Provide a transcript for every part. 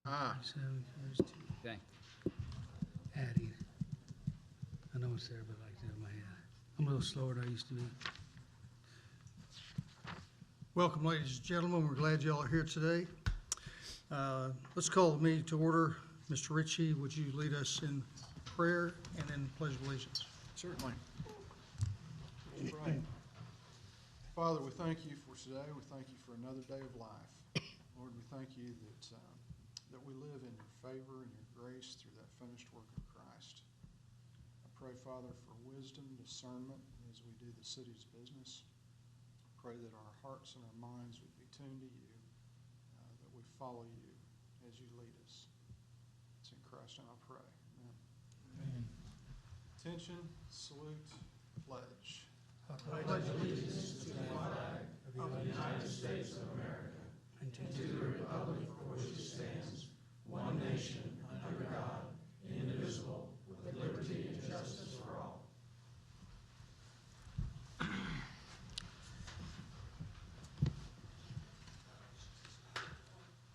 Aye. 7 carries 2. Okay. Adding. I know it's there, but like that in my head. I'm a little slower than I used to be. Welcome, ladies and gentlemen. We're glad you all are here today. Let's call the meeting to order. Mr. Ritchie, would you lead us in prayer and in pledge of allegiance? Certainly. Let's pray. Father, we thank you for today. We thank you for another day of life. Lord, we thank you that we live in your favor and your grace through that finished work of Christ. I pray, Father, for wisdom, discernment as we do the city's business. I pray that our hearts and our minds would be tuned to you, that we follow you as you lead us. It's in Christ and I pray. Amen. Amen. Attention, salute, pledge.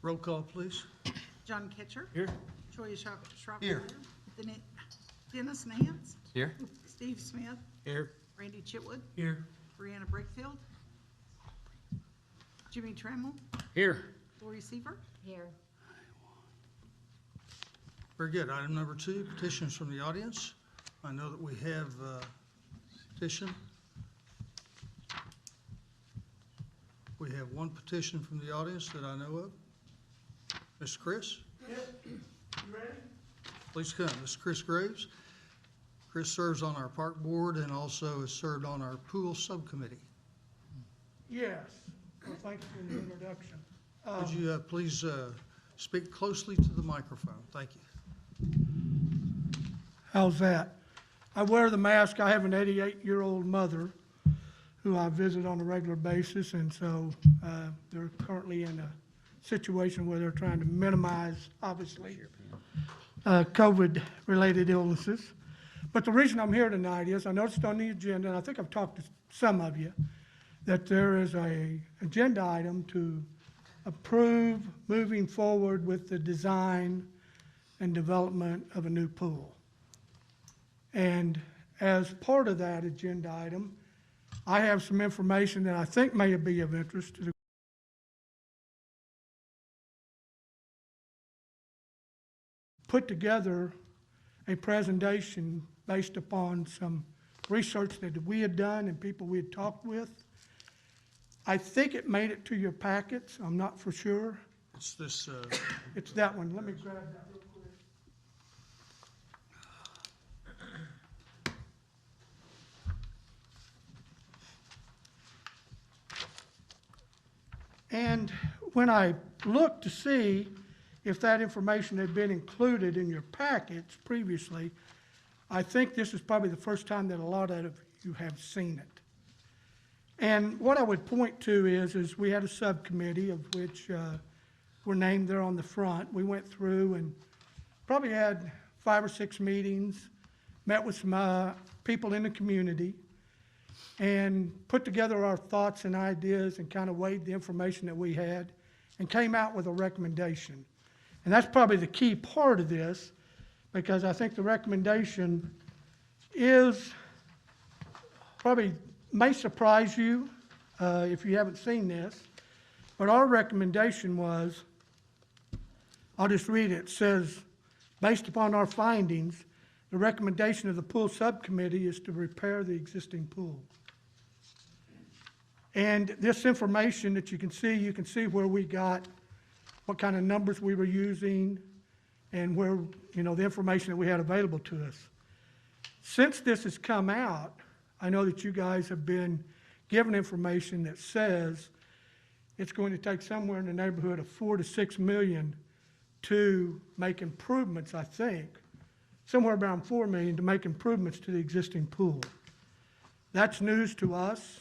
Roll call, please. John Kitcher. Here. Troy Schrock. Here. Dennis Nance. Here. Steve Smith. Here. Randy Chitwood. Here. Brianna Brickfield. Jimmy Trammell. Here. Lori Seaver. Here. Very good. Item number 2, petitions from the audience. I know that we have a petition. We have one petition from the audience that I know of. Mr. Chris? Yep. You ready? Please come. This is Chris Graves. Chris serves on our park board and also has served on our pool subcommittee. Yes. Well, thanks for the introduction. Would you please speak closely to the microphone? Thank you. How's that? I wear the mask. I have an 88-year-old mother who I visit on a regular basis, and so they're currently in a situation where they're trying to minimize, obviously, COVID-related illnesses. But the reason I'm here tonight is I noticed on the agenda, and I think I've talked to some of you, that there is an agenda item to approve moving forward with the design and development of a new pool. And as part of that agenda item, I have some information that I think may be of interest to the put together a presentation based upon some research that we had done and people we had talked with. I think it made it to your packets. I'm not for sure. It's this, It's that one. Let me grab that real quick. And when I looked to see if that information had been included in your packets previously, I think this is probably the first time that a lot of you have seen it. And what I would point to is we had a subcommittee of which were named there on the front. We went through and probably had 5 or 6 meetings, met with some people in the community, and put together our thoughts and ideas and kind of weighed the information that we had and came out with a recommendation. And that's probably the key part of this, because I think the recommendation is probably may surprise you if you haven't seen this, but our recommendation was, I'll just read it. It says, based upon our findings, the recommendation of the pool subcommittee is to repair the existing pool. And this information that you can see where we got what kind of numbers we were using and where, the information that we had available to us. Since this has come out, I know that you guys have been given information that says it's going to take somewhere in the neighborhood of $4 to $6 million to make improvements, I think, somewhere around $4 million to make improvements to the existing pool. That's news to us.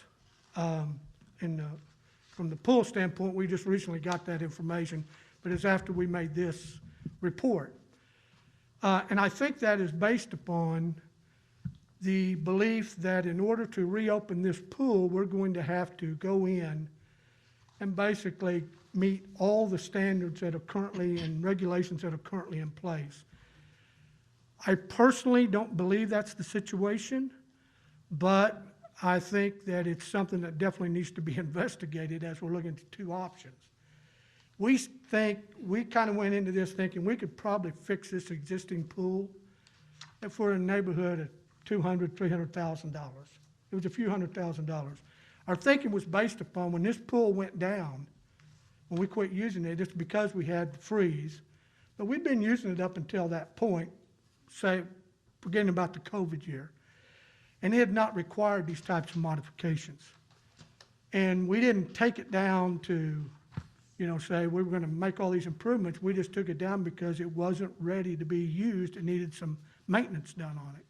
From the pool standpoint, we just recently got that information, but it's after we made this report. And I think that is based upon the belief that in order to reopen this pool, we're going to have to go in and basically meet all the standards that are currently and regulations that are currently in place. I personally don't believe that's the situation, but I think that it's something that definitely needs to be investigated as we're looking at two options. We kind of went into this thinking we could probably fix this existing pool if we're in the neighborhood of $200,000, $300,000. It was a few $100,000. Our thinking was based upon when this pool went down, when we quit using it, it's because we had the freeze. But we'd been using it up until that point, say, forgetting about the COVID year. And it had not required these types of modifications. And we didn't take it down to, say we were going to make all these improvements. We just took it down because it wasn't ready to be used. It needed some maintenance done on it.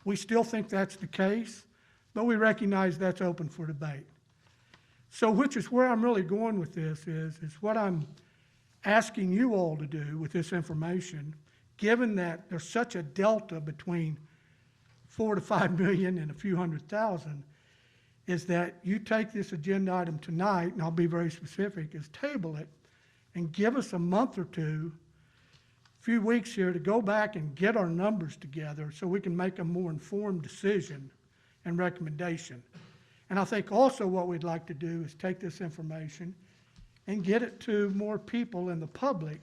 We still think that's the case, but we recognize that's open for debate. So which is where I'm really going with this is what I'm asking you all to do with this information, given that there's such a delta between 4 to 5 million and a few $100,000, is that you take this agenda item tonight, and I'll be very specific, is table it and give us a month or two, few weeks here to go back and get our numbers together so we can make a more informed decision and recommendation. And I think also what we'd like to do is take this information and get it to more people in the public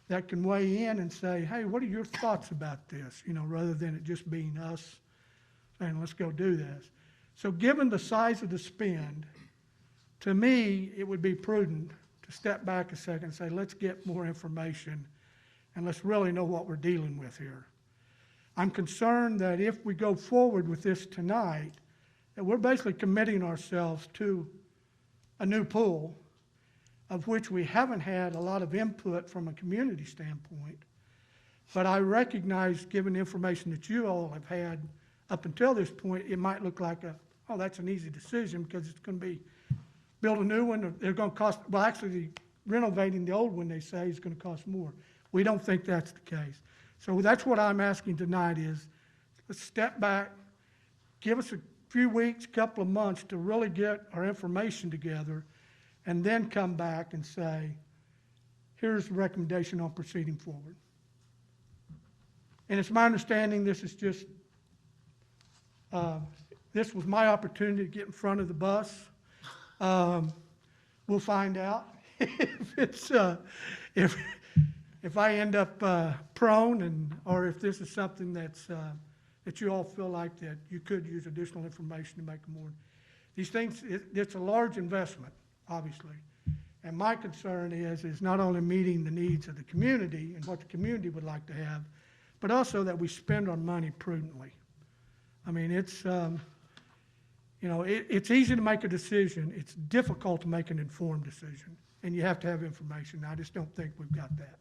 that can weigh in and say, hey, what are your thoughts about this? Rather than it just being us saying, let's go do this. So given the size of the spend, to me, it would be prudent to step back a second and say, let's get more information and let's really know what we're dealing with here. I'm concerned that if we go forward with this tonight, that we're basically committing ourselves to a new pool of which we haven't had a lot of input from a community standpoint. But I recognize, given the information that you all have had up until this point, it might look like that's an easy decision because it's going to be build a new one. They're going to cost, well, actually, renovating the old one, they say, is going to cost more. We don't think that's the case. So that's what I'm asking tonight is, let's step back, give us a few weeks, couple of months to really get our information together, and then come back and say, here's the recommendation on proceeding forward. And it's my understanding this is just, this was my opportunity to get in front of the bus. We'll find out if it's, if I end up prone or if this is something that's, that you all feel like that you could use additional information to make more. These things, it's a large investment, obviously. And my concern is not only meeting the needs of the community and what the community would like to have, but also that we spend our money prudently. I mean, it's, it's easy to make a decision. It's difficult to make an informed decision, and you have to have information. I just don't think we've got that.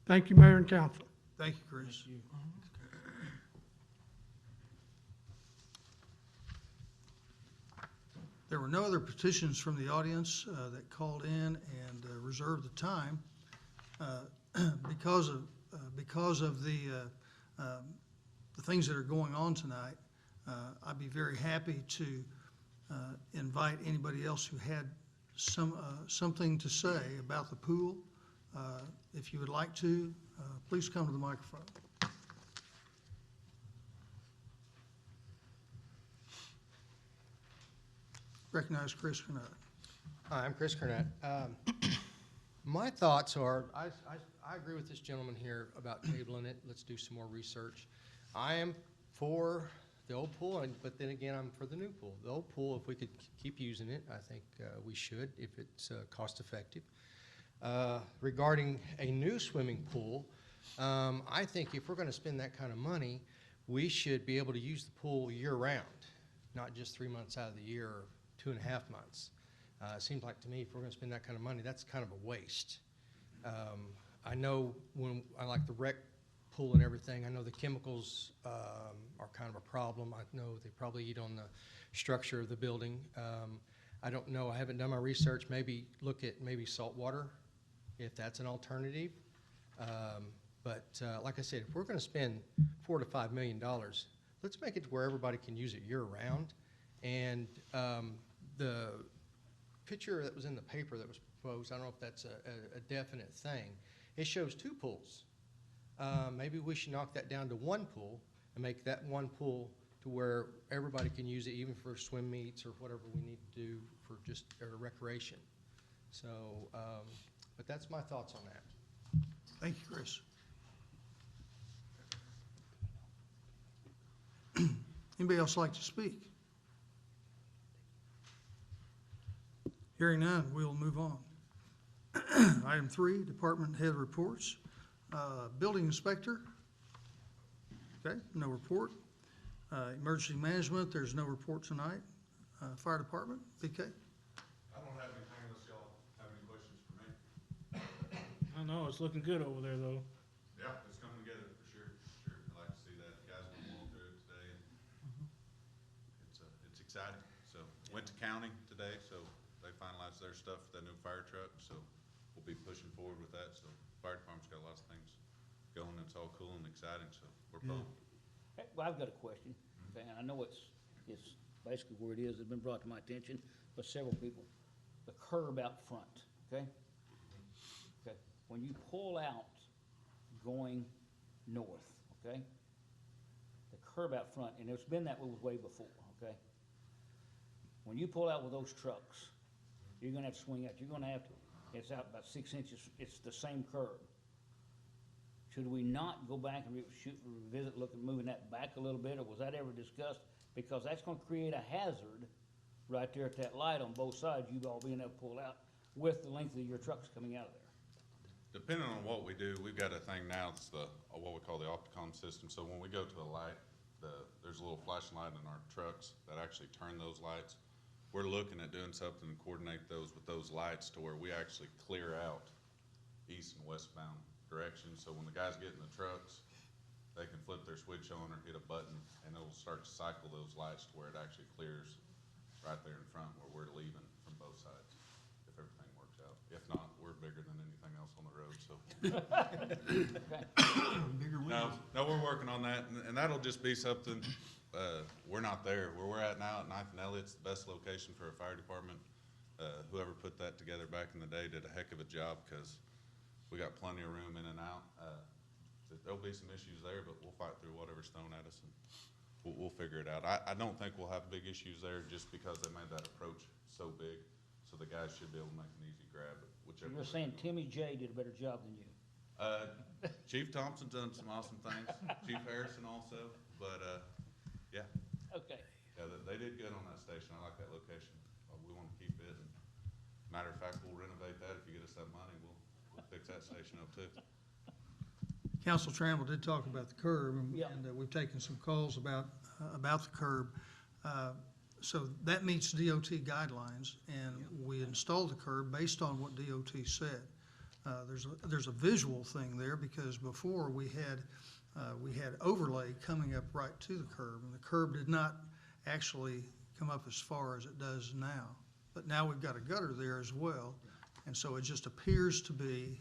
Thank you, Mayor and Council. Thank you, Chris. There were no other petitions from the audience that called in and reserved the time. Because of the things that are going on tonight, I'd be very happy to invite anybody else who had something to say about the pool. If you would like to, please come to the microphone. Recognize Chris Kernett. Hi, I'm Chris Kernett. My thoughts are, I agree with this gentleman here about tabling it. Let's do some more research. I am for the old pool, but then again, I'm for the new pool. The old pool, if we could keep using it, I think we should if it's cost effective. Regarding a new swimming pool, I think if we're going to spend that kind of money, we should be able to use the pool year-round, not just 3 months out of the year or 2.5 months. It seems like to me if we're going to spend that kind of money, that's kind of a waste. I know when I like the rec pool and everything, I know the chemicals are kind of a problem. I know they probably eat on the structure of the building. I don't know. I haven't done my research. Maybe look at maybe salt water, if that's an alternative. But like I said, if we're going to spend $4 to $5 million, let's make it to where everybody can use it year-round. And the picture that was in the paper that was proposed, I don't know if that's a definite thing. It shows 2 pools. Maybe we should knock that down to 1 pool and make that 1 pool to where everybody can use it, even for swim meets or whatever we need to do for just recreation. So, but that's my thoughts on that. Thank you, Chris. Anybody else like to speak? Hearing none, we'll move on. Item 3, department head reports. Building inspector. Okay, no report. Emergency management, there's no report tonight. Fire department, BK. I don't have anything unless y'all have any questions for me. I know, it's looking good over there, though. Yeah, it's coming together for sure, sure. I like to see that. The guys went along through it today, and it's exciting. So, went to county today, so they finalized their stuff for that new fire truck, so we'll be pushing forward with that. So, fire department's got lots of things going. It's all cool and exciting, so we're pumped. Hey, well, I've got a question, and I know it's basically where it is, it's been brought to my attention by several people. The curb out front, okay? Okay, when you pull out going north, okay? The curb out front, and it's been that way before, okay? When you pull out with those trucks, you're gonna have to swing out, you're gonna have to, it's out about 6 inches, it's the same curb. Should we not go back and revisit, look at moving that back a little bit, or was that ever discussed? Because that's gonna create a hazard right there at that light on both sides, you all being able to pull out with the length of your trucks coming out of there. Depending on what we do, we've got a thing now that's what we call the Opticom system. So when we go to a light, there's a little flashing light in our trucks that actually turn those lights. We're looking at doing something to coordinate those with those lights to where we actually clear out east and westbound directions. So when the guys get in the trucks, they can flip their switch on or hit a button, and it'll start to cycle those lights to where it actually clears right there in front where we're leaving from both sides, if everything works out. If not, we're bigger than anything else on the road, so. No, we're working on that, and that'll just be something, we're not there. Where we're at now at 9th and Elliott's the best location for a fire department. Whoever put that together back in the day did a heck of a job, because we got plenty of room in and out. There'll be some issues there, but we'll fight through whatever's thrown at us, and we'll figure it out. I don't think we'll have big issues there, just because they made that approach so big, so the guys should be able to make an easy grab at whichever. You're saying Timmy J did a better job than you? Chief Thompson's done some awesome things, Chief Harrison also, but, yeah. Okay. Yeah, they did good on that station. I like that location. We want to keep it, and matter of fact, we'll renovate that. If you get us that money, we'll fix that station up too. Council Tramble did talk about the curb, Yeah. and we've taken some calls about the curb. So that meets DOT guidelines, and we installed the curb based on what DOT said. There's a visual thing there, because before we had overlay coming up right to the curb, and the curb did not actually come up as far as it does now. But now we've got a gutter there as well, and so it just appears to be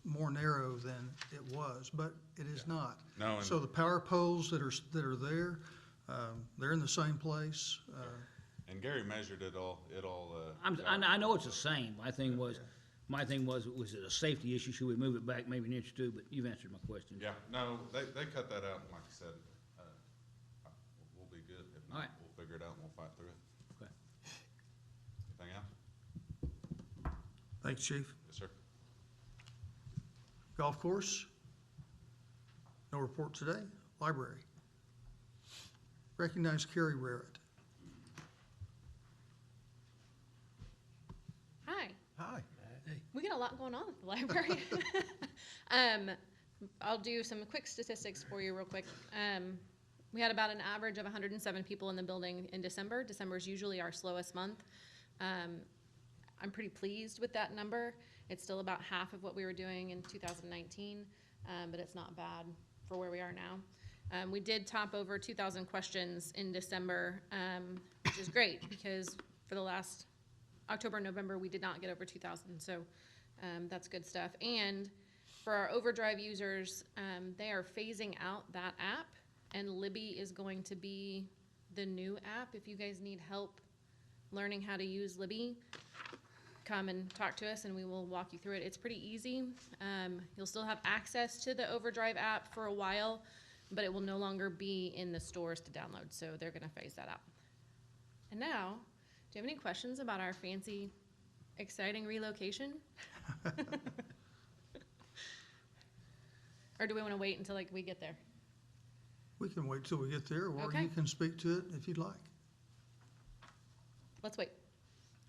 more narrow than it was, but it is not. No, and- So the power poles that are there, they're in the same place. And Gary measured it all. I know it's the same. My thing was it a safety issue? Should we move it back maybe an inch or two? But you've answered my question. Yeah, no, they cut that out, and like I said, we'll be good. If All not, right. we'll figure it out and we'll fight through it. Okay. Anything else? Thanks, Chief. Yes, sir. Golf course? No report today. Library? Recognize Carrie Rarrett. Hi. Hi. We got a lot going on at the library. I'll do some quick statistics for you real quick. We had about an average of 107 people in the building in December. December is usually our slowest month. I'm pretty pleased with that number. It's still about half of what we were doing in 2019, but it's not bad for where we are now. We did top over 2,000 questions in December, which is great, because for the last October, November, we did not get over 2,000, so that's good stuff. And for our Overdrive users, they are phasing out that app, and Libby is going to be the new app. If you guys need help learning how to use Libby, come and talk to us and we will walk you through it. It's pretty easy. You'll still have access to the Overdrive app for a while, but it will no longer be in the stores to download, so they're gonna phase that out. And now, do you have any questions about our fancy, exciting relocation? Or do we wanna wait until like we get there? We can wait till we get there, or Okay. you can speak to it if you'd like. Let's wait.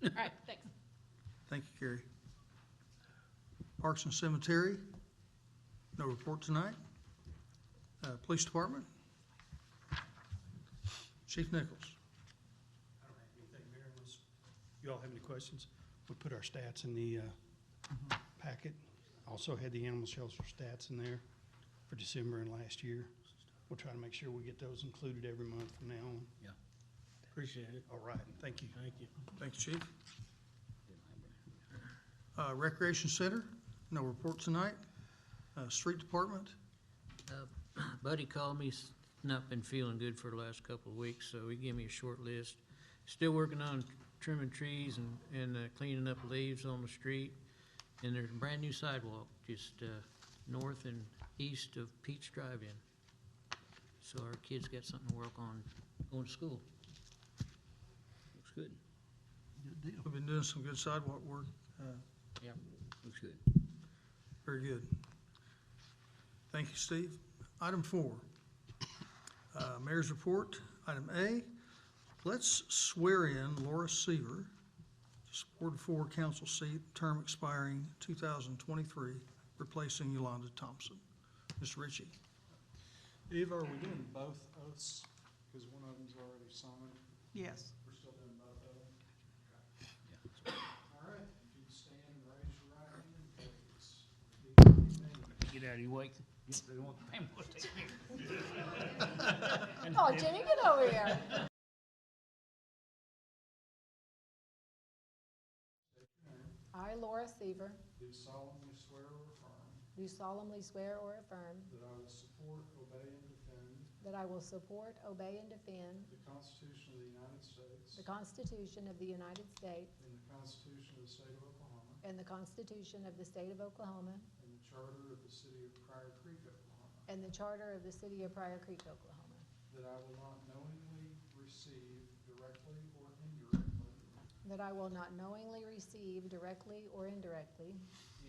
All right, thanks. Thank you, Carrie. Parks and Cemetery, no report tonight. Police Department, Chief Nichols. I don't have anything, Mayor, unless you all have any questions. We put our stats in the packet. Also had the animal shelter stats in there for December and last year. We'll try to make sure we get those included every month from now on. Yeah. Appreciate it. All right, thank you. Thank you. Thank you, Chief. Recreation Center, no report tonight. Street Department, Buddy called me, not been feeling good for the last couple of weeks, so he gave me a short list. Still working on trimming trees and cleaning up leaves on the street. And there's a brand new sidewalk just north and east of Pete's Drive-In. So our kids got something to work on going to school. Looks good. we've been doing some good sidewalk work. Yeah, looks good. Very good. Thank you, Steve. Item 4, Mayor's Report. Item A, let's swear in Laura Seaver, Ward 4 Council seat, term expiring 2023, replacing Yolanda Thompson. Mr. Ritchie. Eva, are we doing both oaths? Because one of them's already signed. Yes. We're still doing both of them? Okay. All right, if you'd stand and raise your right hand, please. Repeat after me. Get out of your way. They want the family to take me. Oh, Jenny, get over here. I, Laura Seaver, Do solemnly swear or affirm do solemnly swear or affirm that I will support, obey, and defend that I will support, obey, and defend the Constitution of the United States the Constitution of the United States and the Constitution of the State of Oklahoma and the Constitution of the State of Oklahoma and the Charter of the City of Pryor Creek, Oklahoma, and the Charter of the City of Pryor Creek, Oklahoma, that I will not knowingly receive directly or indirectly that I will not knowingly receive directly or indirectly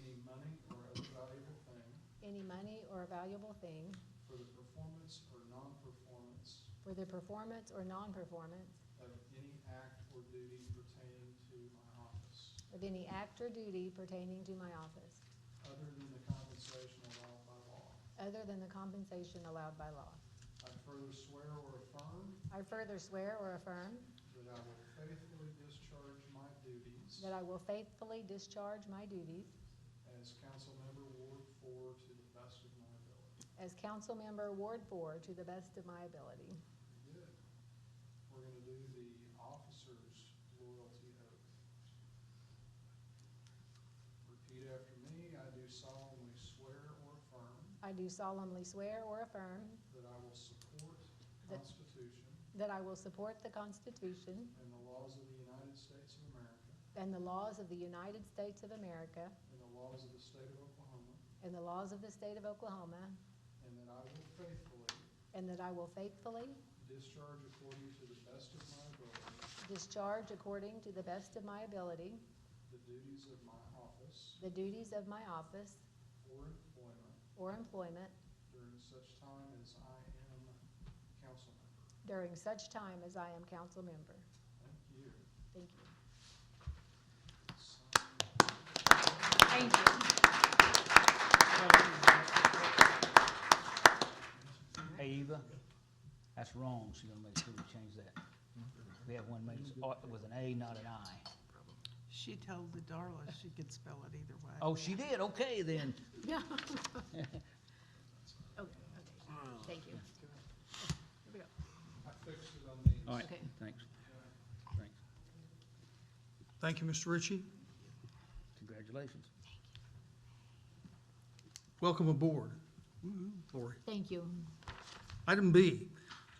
any money or other valuable thing any money or valuable thing for the performance or non-performance for the performance or non-performance of any act or duty pertaining to my office, of any act or duty pertaining to my office, other than the compensation allowed by law. other than the compensation allowed by law. I further swear or affirm I further swear or affirm that I will faithfully discharge my duties that I will faithfully discharge my duties as council member Ward 4 to the best of my ability. as council member Ward 4 to the best of my ability. Good. We're going to do the officer's loyalty oath. Repeat after me. I do solemnly swear or affirm I do solemnly swear or affirm that I will support the That- Constitution that I will support the Constitution and the laws of the United States of America and the laws of the United States of America and the laws of the state of Oklahoma, and the laws of the state of Oklahoma, and that I will faithfully and that I will faithfully discharge according to the best of my ability discharge according to the best of my ability the duties of my office the duties of my office or employment or employment during such time as I am council member. during such time as I am council member. Thank you. Thank you. Thank you. Hey, Eva, that's wrong, so you're gonna make sure we change that. We have one made with an A, not an I. She told the Darla she could spell it either way. Oh, she did, okay then. Yeah. Okay, thank you. Here we go. I fixed it on these. All right, Okay. thanks. Thanks. Thank you, Mr. Ritchie. Congratulations. Welcome aboard, Lori. Thank you. Item B,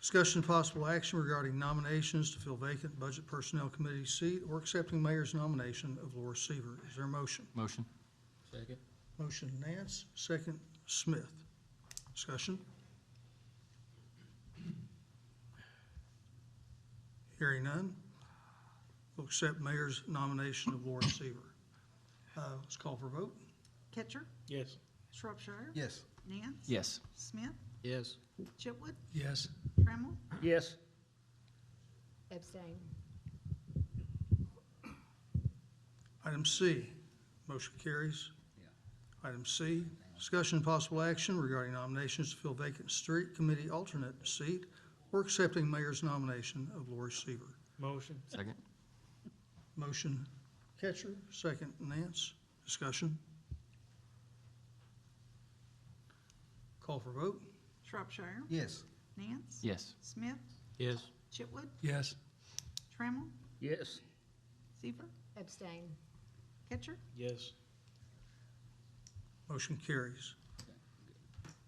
Discussion and possible action regarding nominations to fill vacant Budget Personnel Committee seat or accepting mayor's nomination of Laura Seaver. Is there a motion? Motion. Second. Motion Nance, second Smith. Discussion? Hearing none, we'll accept mayor's nomination of Laura Seaver. Let's call for a vote. Ketcher, Yes. Shropshire. Yes. Nance. Yes. Smith, Yes. Chipwood, Yes. Trammell, Yes. Abstain. Item C, motion carries. Item C, discussion and possible action regarding nominations to fill vacant street committee alternate seat or accepting mayor's nomination of Lori Seaver. Motion. Second. Motion Ketcher, second Nance. Discussion. Call for vote. Shropshire, Yes. Nance. Yes. Smith, Yes. Chipwood, Yes. Trammell, Yes. Seaver, Abstain. Ketcher, Yes. Motion carries.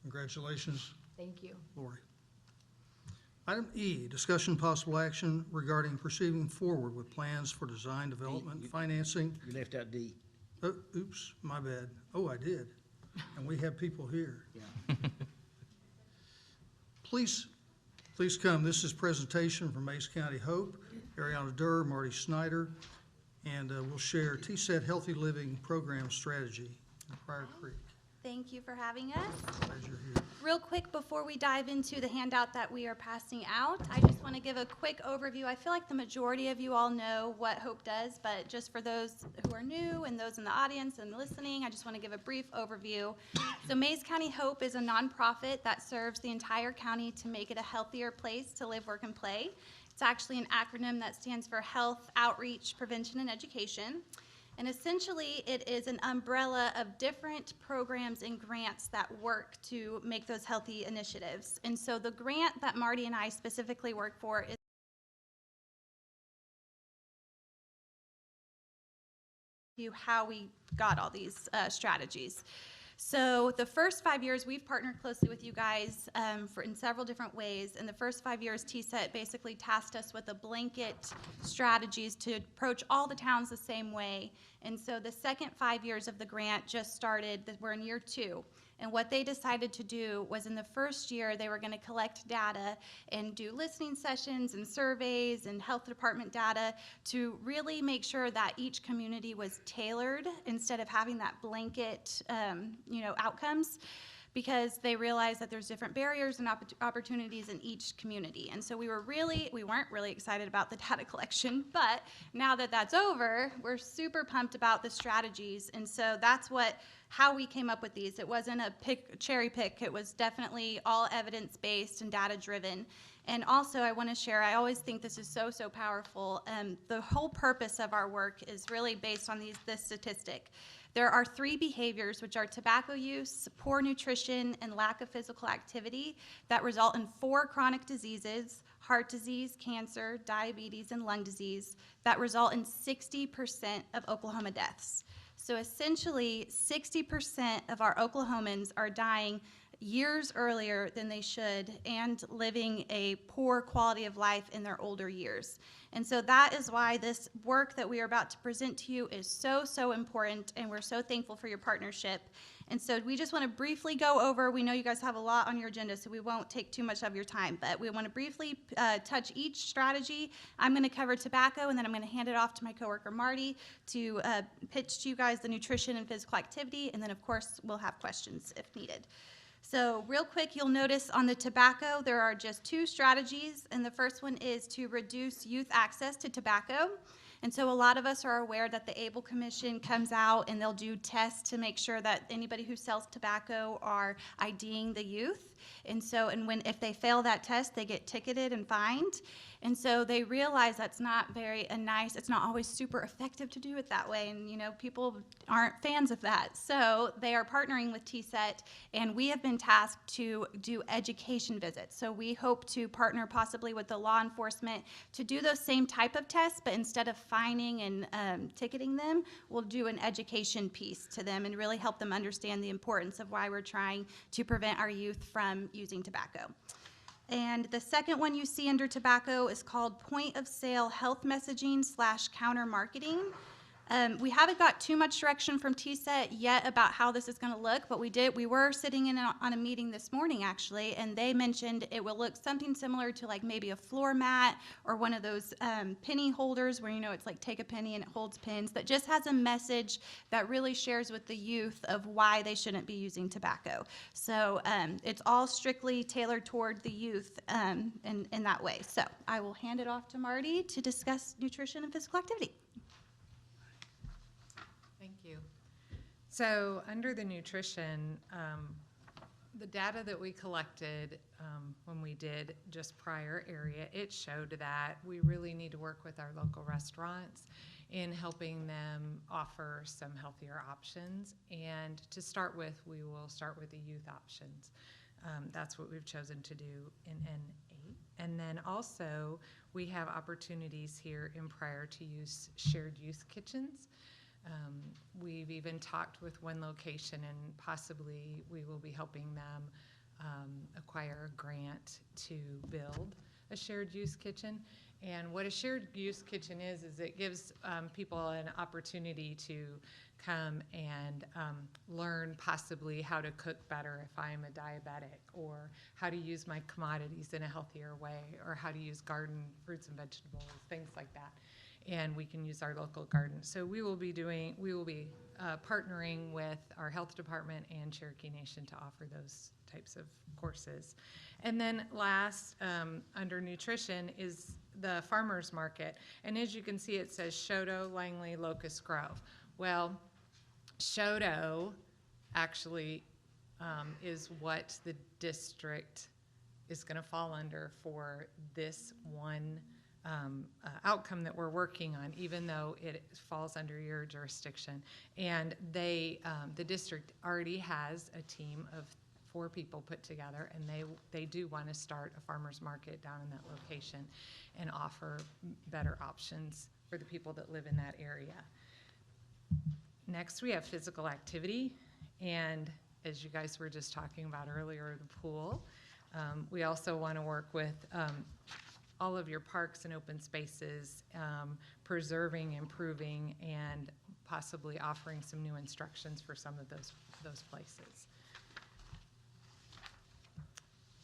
Congratulations, Thank you. Lori. Item E, discussion possible action regarding proceeding forward with plans for design, development, financing. You left out D. Oh, oops, my bad. Oh, I did. And we have people here. Yeah. Please come. This is presentation from Mace County Hope, Ariana Durr, Marty Snyder, and we'll share TSET Healthy Living Program Strategy in Pryor Creek. Thank you for having us. Glad you're here. Real quick, before we dive into the handout that we are passing out, I just want to give a quick overview. I feel like the majority of you all know what Hope does, but just for those who are new and those in the audience and listening, I just want to give a brief overview. So Mays County Hope is a nonprofit that serves the entire county to make it a healthier place to live, work, and play. It's actually an acronym that stands for Health, Outreach, Prevention, and Education. And essentially, it is an umbrella of different programs and grants that work to make those healthy initiatives. And so the grant that Marty and I specifically work for is how we got all these strategies. So the first 5 years, we've partnered closely with you guys in several different ways. In the first 5 years, TSET basically tasked us with a blanket strategies to approach all the towns the same way. And so the second 5 years of the grant just started, we're in year 2. And what they decided to do was in the first year, they were going to collect data and do listening sessions and surveys and health department data to really make sure that each community was tailored instead of having that blanket, outcomes, because they realized that there's different barriers and opportunities in each community. And so we weren't really excited about the data collection, but now that that's over, we're super pumped about the strategies. And so that's how we came up with these. It wasn't a cherry pick. It was definitely all evidence-based and data-driven. And also, I want to share, I always think this is so powerful. The whole purpose of our work is really based on this statistic. There are 3 behaviors, which are tobacco use, poor nutrition, and lack of physical activity, that result in 4 chronic diseases: heart disease, cancer, diabetes, and lung disease, that result in 60% of Oklahoma deaths. So essentially, 60% of our Oklahomans are dying years earlier than they should and living a poor quality of life in their older years. And so that is why this work that we are about to present to you is so important, and we're so thankful for your partnership. And so we just want to briefly go over, we know you guys have a lot on your agenda, so we won't take too much of your time, but we want to briefly touch each strategy. I'm going to cover tobacco, and then I'm going to hand it off to my coworker Marty to pitch to you guys the nutrition and physical activity, and then of course we'll have questions if needed. So real quick, you'll notice on the tobacco, there are just 2 strategies, and the first one is to reduce youth access to tobacco. And so a lot of us are aware that the ABLE Commission comes out and they'll do tests to make sure that anybody who sells tobacco are IDing the youth. And so, if they fail that test, they get ticketed and fined. And so they realize that's not it's not always super effective to do it that way. And, people aren't fans of that. So they are partnering with TSET, and we have been tasked to do education visits. So we hope to partner possibly with the law enforcement to do those same type of tests, but instead of fining and ticketing them, we'll do an education piece to them and really help them understand the importance of why we're trying to prevent our youth from using tobacco. And the second one you see under tobacco is called point of sale health messaging / counter marketing. We haven't got too much direction from TSET yet about how this is going to look, but we were sitting in on a meeting this morning actually, and they mentioned it will look something similar to like maybe a floor mat or one of those penny holders where, you know, it's like take a penny and it holds pins, that just has a message that really shares with the youth of why they shouldn't be using tobacco. So it's all strictly tailored toward the youth in that way. So I will hand it off to Marty to discuss nutrition and physical activity. Thank you. So under the nutrition, the data that we collected when we did just Pryor area, it showed that we really need to work with our local restaurants in helping them offer some healthier options. And to start with, we will start with the youth options. That's what we've chosen to do in N8. And then also, we have opportunities here in Pryor to use shared use kitchens. We've even talked with one location, and possibly we will be helping them acquire a grant to build a shared use kitchen. And what a shared use kitchen is it gives people an opportunity to come and learn possibly how to cook better if I'm a diabetic, or how to use my commodities in a healthier way, or how to use garden fruits and vegetables, things like that. And we can use our local garden. So we will be partnering with our health department and Cherokee Nation to offer those types of courses. And then last, under nutrition, is the farmers market. And as you can see, it says Shoto, Langley, Locust Grove. Well, Shoto actually is what the district is going to fall under for this one outcome that we're working on, even though it falls under your jurisdiction. And the district already has a team of 4 people put together, and they do want to start a farmer's market down in that location and offer better options for the people that live in that area. Next, we have physical activity, and as you guys were just talking about earlier, the pool. We also want to work with all of your parks and open spaces, preserving, improving, and possibly offering some new instructions for some of those places.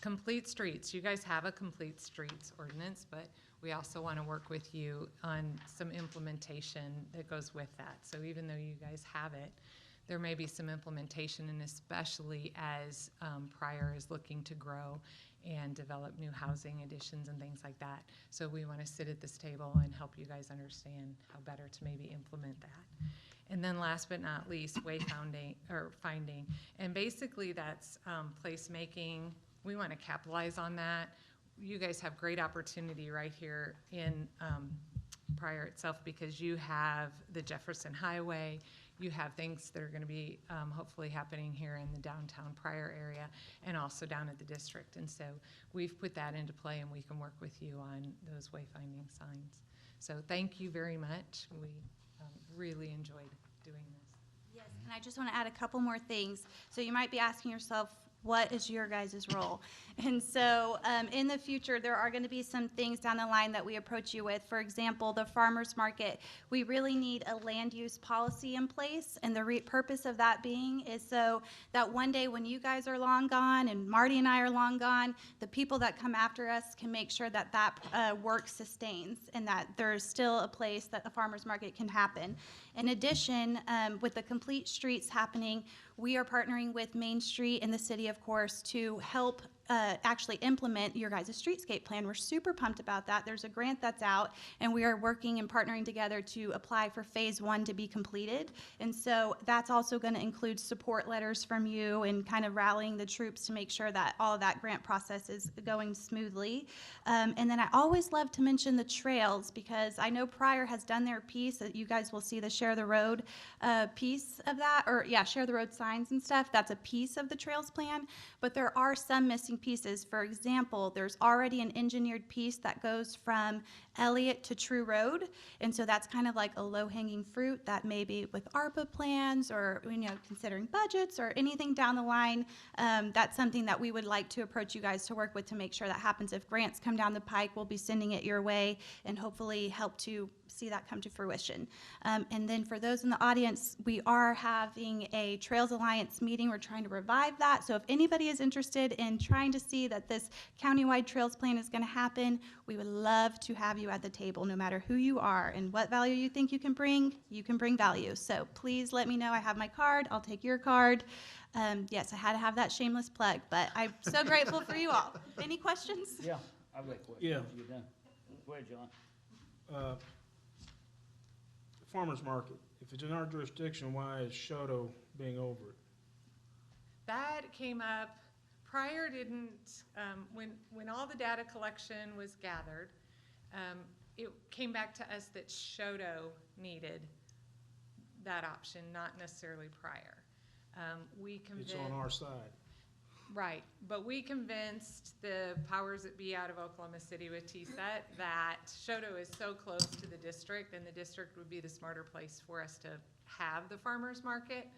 Complete streets. You guys have a complete streets ordinance, but we also want to work with you on some implementation that goes with that. So even though you guys have it, there may be some implementation, and especially as Pryor is looking to grow and develop new housing additions and things like that. So we want to sit at this table and help you guys understand how better to maybe implement that. And then last but not least, finding. And basically that's placemaking. We want to capitalize on that. You guys have great opportunity right here in Pryor itself, because you have the Jefferson Highway. You have things that are going to be hopefully happening here in the downtown Pryor area, and also down at the district. And so we've put that into play, and we can work with you on those wayfinding signs. So thank you very much. We really enjoyed doing this. Yes, and I just want to add a couple more things. So you might be asking yourself, what is your guys' role? And so in the future, there are going to be some things down the line that we approach you with. For example, the farmers market, we really need a land use policy in place. And the purpose of that being is so that one day when you guys are long gone and Marty and I are long gone, the people that come after us can make sure that that work sustains and that there's still a place that a farmers market can happen. In addition, with the complete streets happening, we are partnering with Main Street and the city, of course, to help actually implement your guys' streetscape plan. We're super pumped about that. There's a grant that's out, and we are working and partnering together to apply for phase 1 to be completed. And so that's also going to include support letters from you and kind of rallying the troops to make sure that all of that grant process is going smoothly. And then I always love to mention the trails, because I know Pryor has done their piece. That you guys will see the Share the Road piece of that, or yeah, Share the Road signs and stuff. That's a piece of the trails plan, but there are some missing missing pieces. For example, there's already an engineered piece that goes from Elliott to True Road, and so that's kind of like a low-hanging fruit that maybe with ARPA plans or, considering budgets or anything down the line, that's something that we would like to approach you guys to work with to make sure that happens. If grants come down the pike, we'll be sending it your way and hopefully help to see that come to fruition. And then for those in the audience, we are having a Trails Alliance meeting. We're trying to revive that. So if anybody is interested in trying to see that this countywide trails plan is going to happen, we would love to have you at the table, no matter who you are and what value you think you can bring value. So please let me know. I have my card. I'll take your card. Yes, I had to have that shameless plug, but I'm so grateful for you all. Any questions? Yeah, I've got a question. Yeah. After you're done. Go ahead, John. Farmer's market, if it's in our jurisdiction, why is Shoto being over it? That came up, Pryor didn't, when all the data collection was gathered, it came back to us that Shoto needed that option, not necessarily Pryor. We convinced. It's on our side. Right, but we convinced the powers that be out of Oklahoma City with TSET that Shoto is so close to the district, and the district would be the smarter place for us to have the farmer's market,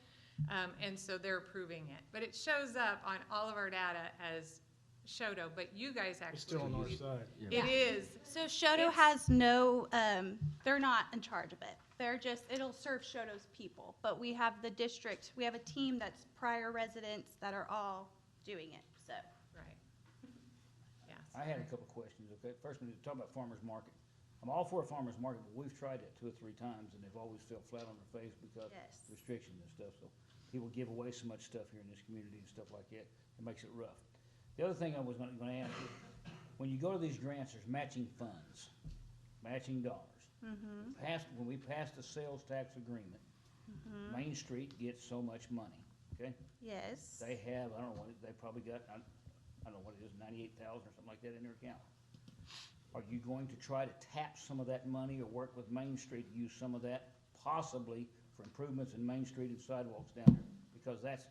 and so they're approving it. But it shows up on all of our data as Shoto, but you guys actually. It's still on our side. It is. So Shoto has no, they're not in charge of it. They're just, it'll serve Shoto's people. But we have the district, we have a team that's Pryor residents that are all doing it, so. Right. Yes. I had a couple of questions, okay? First, we need to talk about farmer's market. I'm all for a farmer's market, but we've tried that 2 or 3 times, and they've always fell flat on their face because Yes. of restrictions and stuff. So people give away so much stuff here in this community and stuff like that, it makes it rough. The other thing I was gonna ask you, when you go to these grants, there's matching funds, matching dollars. When we passed the sales tax agreement, Main Street gets so much money, okay? Yes. They have, I don't know what, they probably got, I don't know what it is, 98,000 or something like that in their account. Are you going to try to tap some of that money or work with Main Street to use some of that possibly for improvements in Main Street and sidewalks down there? Because that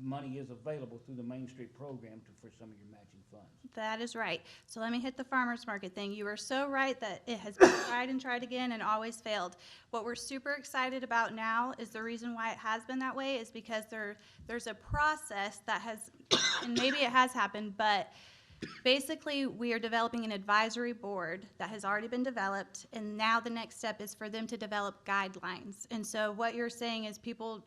money is available through the Main Street program for some of your matching funds. That is right. So let me hit the farmer's market thing. You are so right that it has been tried and tried again and always failed. What we're super excited about now is the reason why it has been that way is because there's a process that has, and maybe it has happened, but basically we are developing an advisory board that has already been developed, and now the next step is for them to develop guidelines. And so what you're saying is people,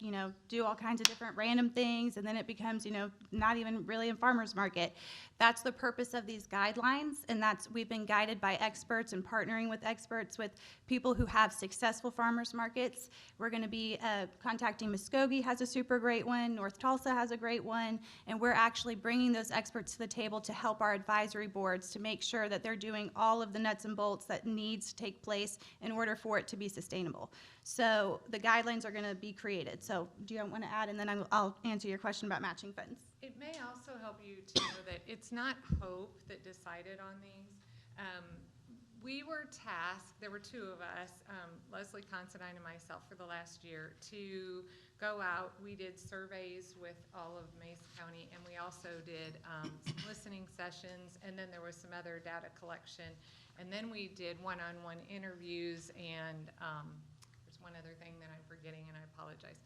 do all kinds of different random things, and then it becomes, not even really a farmer's market. That's the purpose of these guidelines, and we've been guided by experts and partnering with experts, with people who have successful farmers markets. We're going to be contacting Muskogee has a super great one, North Tulsa has a great one, and we're actually bringing those experts to the table to help our advisory boards to make sure that they're doing all of the nuts and bolts that needs to take place in order for it to be sustainable. So the guidelines are going to be created. So do you want to add, and then I'll answer your question about matching funds. It may also help you to know that it's not Hope that decided on these. We were tasked, there were 2 of us, Leslie Considine and myself, for the last year to go out. We did surveys with all of Mason County, and we also did some listening sessions, and then there was some other data collection. And then we did one-on-one interviews, and there's one other thing that I'm forgetting, and I apologize.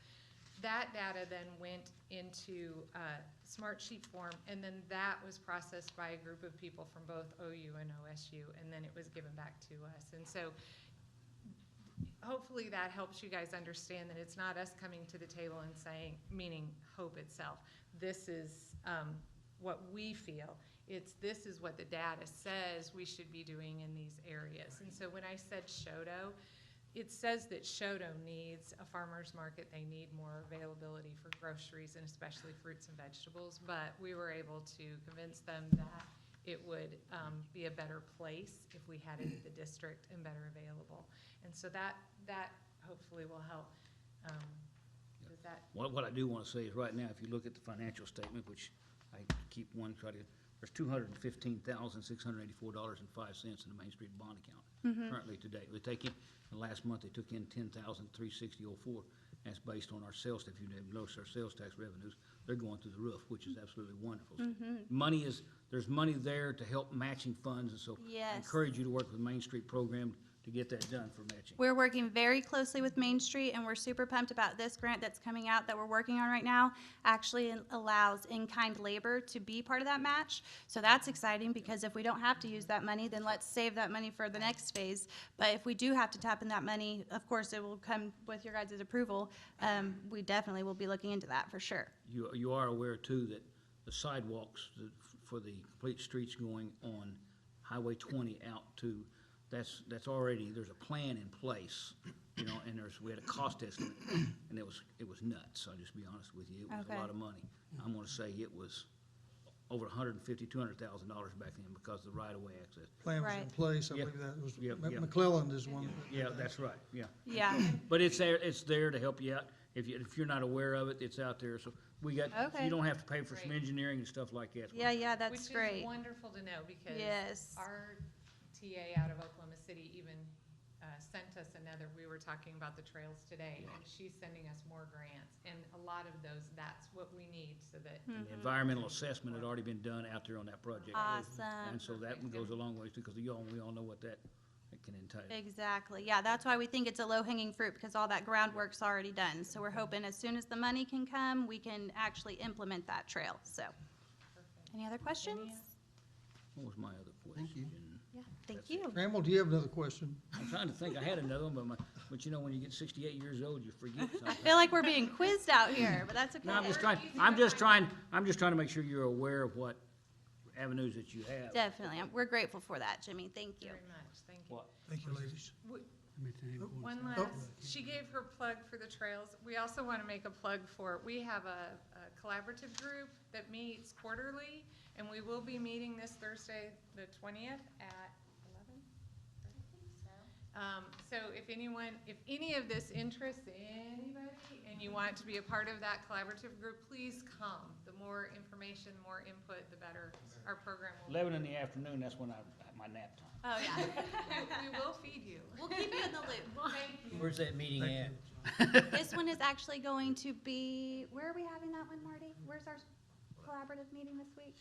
That data then went into smart sheet form, and then that was processed by a group of people from both OU and OSU, and then it was given back to us. And so hopefully that helps you guys understand that it's not us coming to the table and saying, meaning Hope itself, this is what we feel. This is what the data says we should be doing in these areas. And so when I said Shoto, it says that Shoto needs a farmer's market. They need more availability for groceries and especially fruits and vegetables. But we were able to convince them that it would be a better place if we had it at the district and better available. And so that hopefully will help. Does that? What I do want to say is right now, if you look at the financial statement, which I keep there's $215,684.05 in the Main Street bond account currently today. We take in, last month they took in $10,360.04. and it's based on our sales tax. If you notice our sales tax revenues, they're going through the roof, which is absolutely wonderful. There's money there to help matching funds, and so I Yes. encourage you to work with Main Street program to get that done for matching. We're working very closely with Main Street, and we're super pumped about this grant that's coming out that we're working on right now. Actually allows in-kind labor to be part of that match. So that's exciting, because if we don't have to use that money, then let's save that money for the next phase. But if we do have to tap in that money, of course, it will come with your guys' approval. We definitely will be looking into that for sure. You are aware too that the sidewalks for the complete streets going on Highway 20 out to, that's already, there's a plan in place, you know, and we had a cost estimate, and it was nuts, I'll just be honest with you. It was a Okay. lot of money. I'm gonna say it was over $150,000, $200,000 back then because of the right-of-way access. Plan was in Right. place, I Yep. believe that was, Yep, yep. McClelland is one. that- Yeah, that's right, yeah. Yeah. But it's there to help you out. If you're not aware of it, it's out there, so Okay. you don't have to pay for some Great. engineering and stuff like that. Yeah, that's Which is great. wonderful to know, because Yes. our TA out of Oklahoma City even sent us another, we were talking about the trails today, and she's sending us more grants, and a lot of those, that's what we need, so that. And the environmental assessment had already been done out there on that project. Awesome. And so that one goes a long way too, because we all know what that can entail. Exactly. Yeah, that's why we think it's a low-hanging fruit, because all that groundwork's already done. So we're hoping as soon as the money can come, we can actually implement that trail. So, any other questions? What was my other question? Thank you. Yeah, thank you. Trammell, do you have another question? I'm trying to think, I had another one, but you know, when you get 68 years old, you forget I something. feel like we're being quizzed out here, but that's okay. No, I'm just trying to make sure you're aware of what avenues that you have. Definitely. We're grateful for that, Jimmy. Thank you. Very much, thank you. What? Thank you, ladies. One Oh. last, she gave her plug for the trails. We also want to make a plug for, we have a collaborative group that meets quarterly, and we will be meeting this Thursday, the 20th at 11? So if any of this interests anybody, and you want to be a part of that collaborative group, please come. The more information, more input, the better our program will be. 11 in the afternoon, that's when my nap time. Oh, yeah. We will feed you. We'll keep you in the loop. Where's that meeting at? This one is actually going to be, where are we having that one, Marty? Where's our collaborative meeting this week?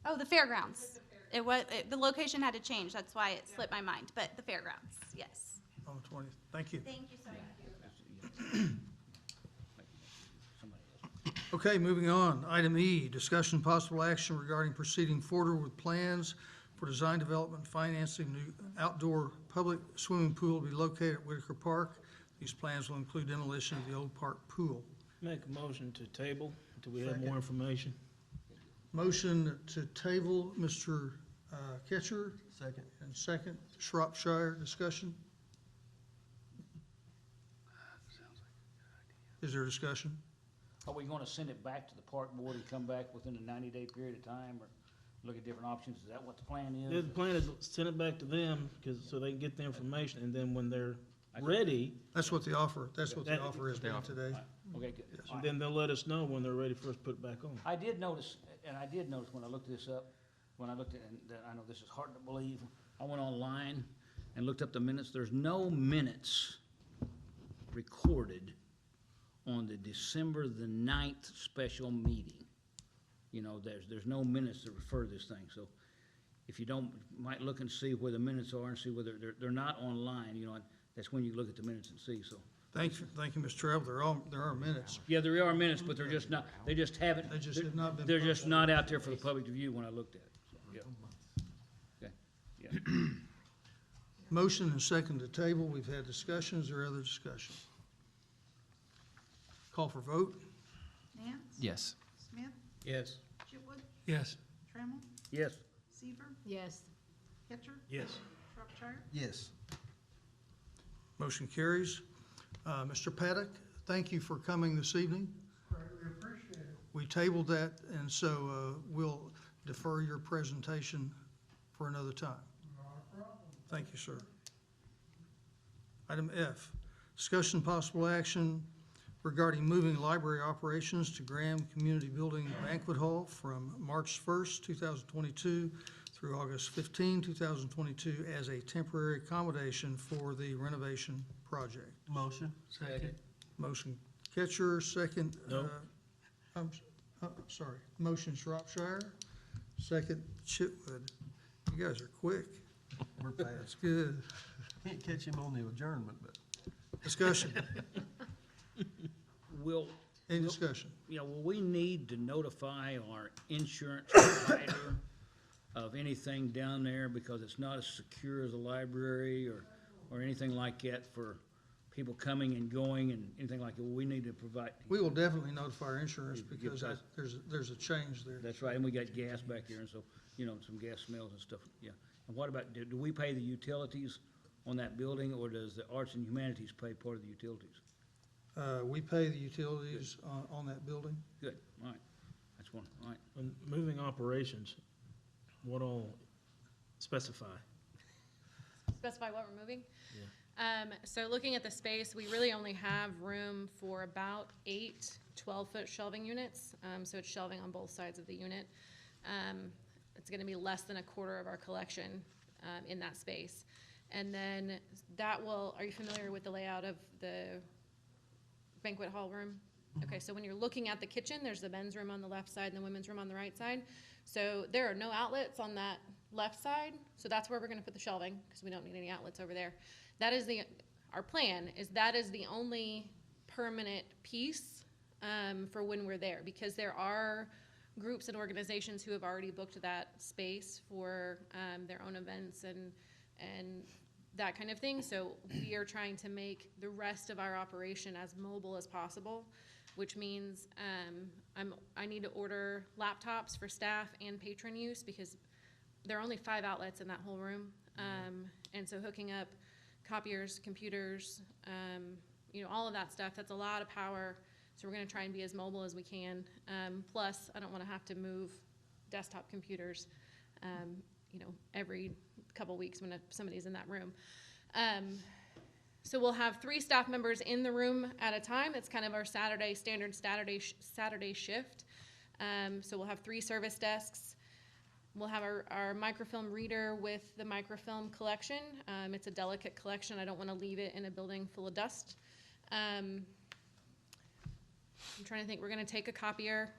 Oh, the fairgrounds. The location had to change, that's why it slipped my mind, but the fairgrounds, yes. On the 20th. Thank you. Thank you so much. Somebody else. Okay, moving on. Item E, discussion possible action regarding proceeding forward with plans for design, development, financing new outdoor public swimming pool to be located at Whitaker Park. These plans will include demolition of the old park pool. Make a motion to table until we have Second. more information. Motion to table, Mr. Ketcher. Second. And second, Shropshire. Discussion? Is there discussion? Are we gonna send it back to the park board and come back within a 90-day period of time, or look at different options? Is that what the plan Yeah, is? the plan is send it back to them, so they can get the information, and then when they're ready, That's what the offer is being today. Okay, good. All and right. then they'll let us know when they're ready for us to put it back on. I did notice when I looked this up, when I looked at, and I know this is hard to believe, I went online and looked up the minutes. There's no minutes recorded on the December the 9th special meeting. You know, there's no minutes that refer to this thing, so if you don't, might look and see where the minutes are and see whether they're not online, you know, and that's when you look at the minutes and see, so. Thank you, Mr. Trevor. There are minutes. Yeah, there are minutes, but they're just not, they just haven't. They just have not been They're just not out there for the public to view when I looked at it, so, yeah. Okay, yeah. Motion and second to table. We've had discussions or other discussion. Call for vote. Nance? Yes. Smith? Yes. Chipwood? Yes. Trammell? Yes. Seaver? Yes. Ketcher? Yes. Shropshire? Yes. Motion carries. Mr. Paddock, thank you for coming this evening. Greatly appreciate it. We tabled that, and so we'll defer your presentation for another time. Not a problem. Thank you, sir. Item F, discussion possible action regarding moving library operations to Graham Community Building Banquet Hall from March 1st, 2022 through August 15, 2022 as a temporary accommodation for the renovation project. Motion. Second. Motion Ketcher, second. No. Sorry, motion Shropshire, second Chitwood. You guys are quick. We're That's fast. good. Can't catch him on the adjournment, but. Discussion, Will, any discussion? will we need to notify our insurance provider of anything down there because it's not as secure as a library or anything like that for people coming and going and anything like that? We need to provide. We will definitely notify our insurance You- because because- there's a change there. That's right, and we got gas back here, and so, some gas smells and stuff, yeah. And what about, do we pay the utilities on that building, or does the Arts and Humanities pay part of the utilities? We pay the utilities on that building. Good, all right, that's one, all right. And moving operations, what all specify? Specify what we're moving? So looking at the space, we really only have room for about 8 12-foot shelving units. So it's shelving on both sides of the unit. It's gonna be less than a quarter of our collection in that space. And then are you familiar with the layout of the banquet hall room? Okay, so when you're looking at the kitchen, there's the men's room on the left side and the women's room on the right side. So there are no outlets on that left side, so that's where we're gonna put the shelving, because we don't need any outlets over there. That is our plan is the only permanent piece for when we're there, because there are groups and organizations who have already booked that space for their own events and that kind of thing. So we are trying to make the rest of our operation as mobile as possible, which means I need to order laptops for staff and patron use because there are only 5 outlets in that whole room. And so hooking up copiers, computers, all of that stuff, that's a lot of power. So we're gonna try and be as mobile as we can. Plus, I don't wanna have to move desktop computers, every couple weeks when somebody's in that room. So we'll have 3 staff members in the room at a time. It's kind of our standard Saturday shift. So we'll have 3 service desks. We'll have our microfilm reader with the microfilm collection. It's a delicate collection. I don't want to leave it in a building full of dust. I'm trying to think. We're going to take a copier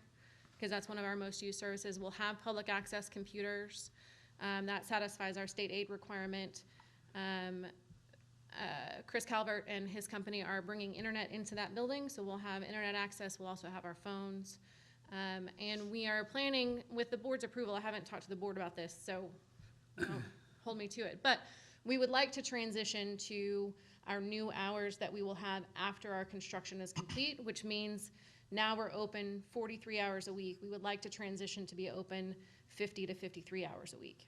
because that's one of our most used services. We'll have public access computers. That satisfies our state aid requirement. Chris Calvert and his company are bringing internet into that building, so we'll have internet access. We'll also have our phones. And we are planning, with the board's approval, I haven't talked to the board about this, so don't hold me to it, but we would like to transition to our new hours that we will have after our construction is complete, which means now we're open 43 hours a week. We would like to transition to be open 50 to 53 hours a week.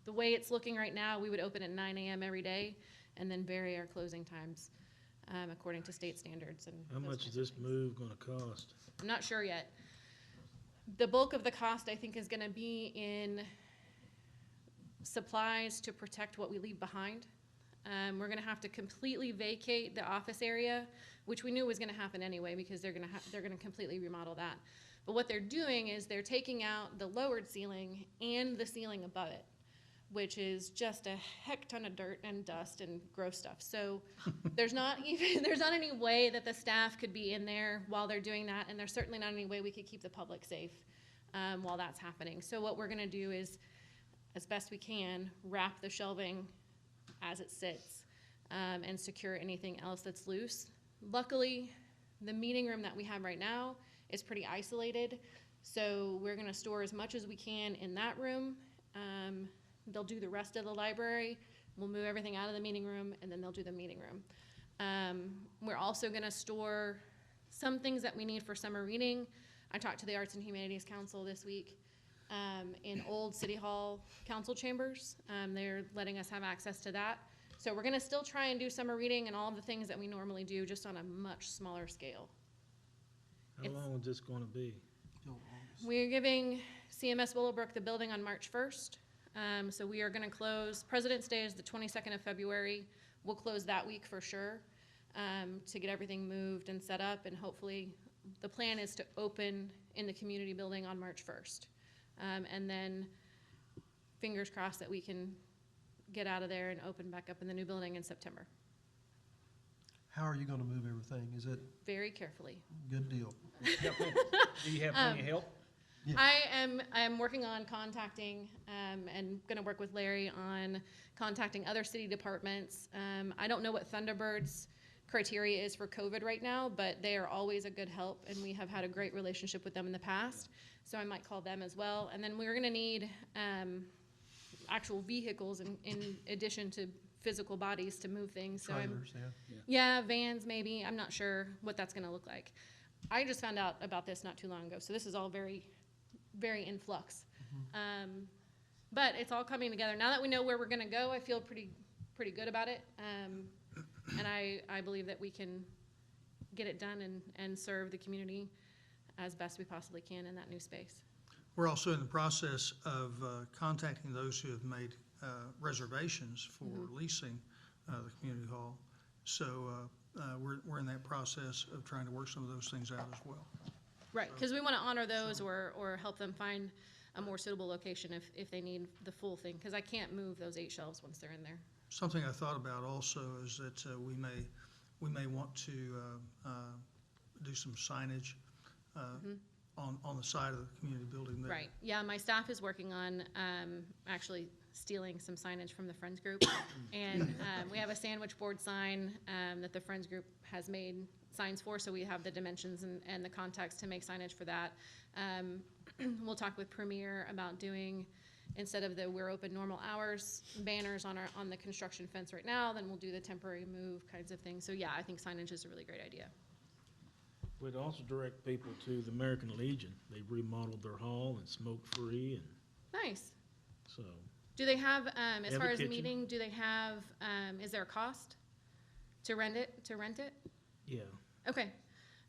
The way it's looking right now, we would open at 9 a.m. every day and then vary our closing times according to state standards. And How much is this move gonna cost? I'm not sure yet. The bulk of the cost, I think, is gonna be in supplies to protect what we leave behind. We're gonna have to completely vacate the office area, which we knew was gonna happen anyway because they're gonna completely remodel that. But what they're doing is they're taking out the lowered ceiling and the ceiling above it, which is just a heck ton of dirt and dust and gross stuff. So there's not any way that the staff could be in there while they're doing that, and there's certainly not any way we could keep the public safe while that's happening. So what we're gonna do is, as best we can, wrap the shelving as it sits and secure anything else that's loose. Luckily, the meeting room that we have right now is pretty isolated, so we're gonna store as much as we can in that room. They'll do the rest of the library. We'll move everything out of the meeting room, and then they'll do the meeting room. We're also gonna store some things that we need for summer reading. I talked to the Arts and Humanities Council this week in old City Hall council chambers. They're letting us have access to that. So we're gonna still try and do summer reading and all of the things that we normally do, just on a much smaller scale. How long is this gonna be? We're giving CMS Willowbrook the building on March 1st. So we are gonna close, President's Day is the 22nd of February. We'll close that week for sure to get everything moved and set up, and hopefully the plan is to open in the community building on March 1st. And then fingers crossed that we can get out of there and open back up in the new building in September. How are you gonna move everything? Is it very carefully. good deal? Do you have plenty of help? Yeah. I am working on contacting, and gonna work with Larry on contacting other city departments. I don't know what Thunderbird's criteria is for COVID right now, but they are always a good help, and we have had a great relationship with them in the past. So I might call them as well. And then we're gonna need, actual vehicles in addition to physical bodies to move things. So Trailers, yeah. yeah, vans maybe. I'm not sure what that's gonna look like. I just found out about this not too long ago, so this is all very, very in flux. But it's all coming together. Now that we know where we're gonna go, I feel pretty good about it. And I believe that we can get it done and serve the community as best we possibly can in that new space. We're also in the process of contacting those who have made reservations for leasing the community hall. So we're in that process of trying to work some of those things out as well. Right, because we want to honor those or help them find a more suitable location if they need the full thing, because I can't move those 8 shelves once they're in there. Something I thought about also is that we may want to do some signage on the side of the community building there. Right, yeah, my staff is working on actually stealing some signage from the Friends Group. And we have a sandwich board sign that the Friends Group has made signs for, so we have the dimensions and the context to make signage for that. We'll talk with Premier about doing, instead of the "we're open normal hours" banners on the construction fence right now, then we'll do the temporary move kinds of things. So yeah, I think signage is a really great idea. We'd also direct people to the American Legion. They've remodeled their hall and smoke-free, and Nice. so, Do they have, as They have far a as the kitchen. meeting, do they have, is there a cost to rent it? yeah. Okay.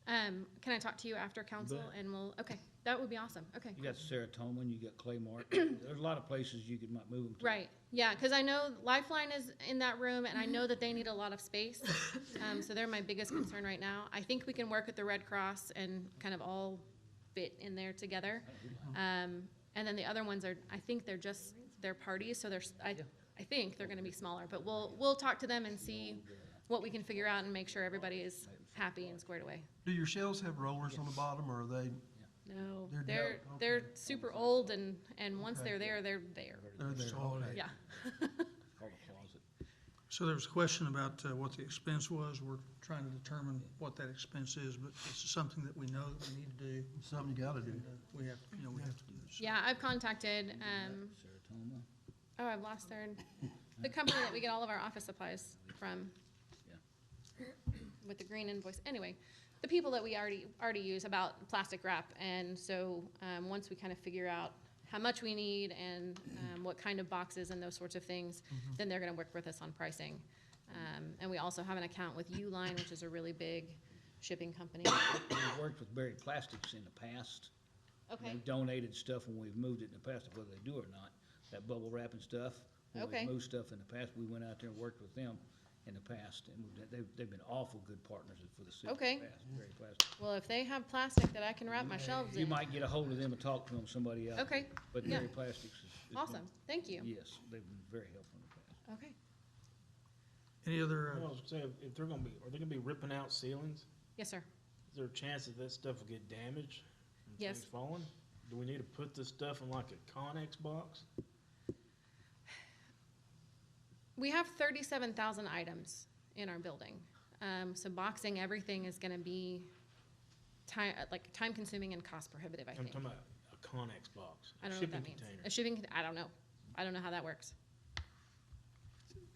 Can I talk to you after council Bet. and okay, that would be awesome. Okay. You got Serotonin, you got Claymore. There's a lot of places you might move them to. Right, yeah, because I know Lifeline is in that room, and I know that they need a lot of space. So they're my biggest concern right now. I think we can work with the Red Cross and kind of all fit in there together. And then the other ones I think they're parties, so I think they're gonna be smaller, but we'll talk to them and see what we can figure out and make sure everybody is happy and squared away. Do your shelves have rollers on the bottom, or are they, No, They're they're okay. super old, and once Okay. they're there, they're there. they're there? Solid. Okay. Yeah. Call the closet. So there was a question about what the expense was. We're trying to determine what that expense is, but it's something that we know that we need to do. Something you gotta do. And, we have to do it. So- Yeah, I've contacted, Serotonin. oh, I've lost the company that we get all of our office supplies from. With the green invoice, anyway, the people that we already use about plastic wrap. And so, once we kind of figure out how much we need and what kind of boxes and those sorts of things, then they're gonna work with us on pricing. And we also have an account with Uline, which is a really big shipping company. We've worked with Berry Plastics in the past. Okay, They've donated stuff when we've moved it in the past, whether they do or not, that bubble wrap and stuff. When Okay. we've moved stuff in the past, we went out there and worked with them in the past, and they've been awful good partners for the city in Okay. the past, Berry Plastics. well, if they have plastic that I can wrap my shelves You in, might get a hold of them and talk to them, somebody else. okay, But yeah. Berry Plastics is. Awesome, thank you. Yes, they've been very helpful in the past. Okay, Any other, I was gonna say, if they're gonna be, are they gonna be ripping out ceilings? yes, sir. Is there a chance that stuff will get damaged from Yes. things falling? Do we need to put this stuff in like a Connex box? We have 37,000 items in our building. So boxing everything is gonna be time consuming and cost prohibitive, I I'm think. talking about a Connex box, I a don't know what shipping that means. container. A shipping, I don't know. I don't know how that works.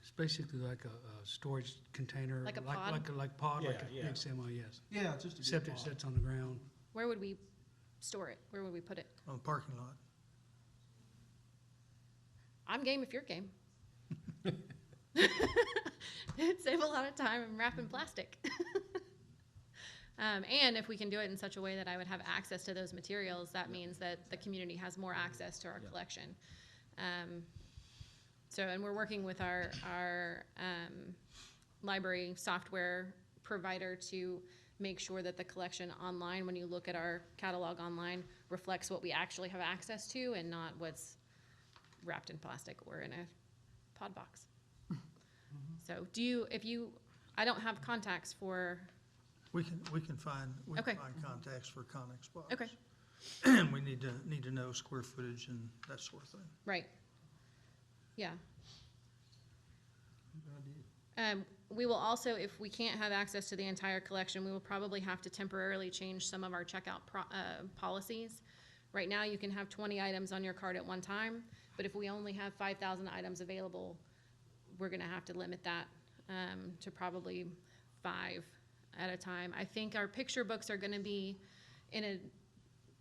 It's basically like a storage container. Like a pod? Like pod, like Yeah, a yeah. big semi, yes. Yeah, it's just a Except good it pod. sits on the ground. Where would we store it? Where would we put it? on the parking lot? I'm game if you're game. It'd save a lot of time in wrapping plastic. And if we can do it in such a way that I would have access to those materials, that means that the community has more access to our collection. And we're working with our library software provider to make sure that the collection online, when you look at our catalog online, reflects what we actually have access to and not what's wrapped in plastic or in a pod box. So I don't have contacts for, We can find Okay. contacts for Connex Box. okay, And we need to know square footage and that sort of thing. right. Yeah. We will also, if we can't have access to the entire collection, we will probably have to temporarily change some of our checkout policies. Right now, you can have 20 items on your cart at one time, but if we only have 5,000 items available, we're gonna have to limit that to probably 5 at a time. I think our picture books are gonna be in a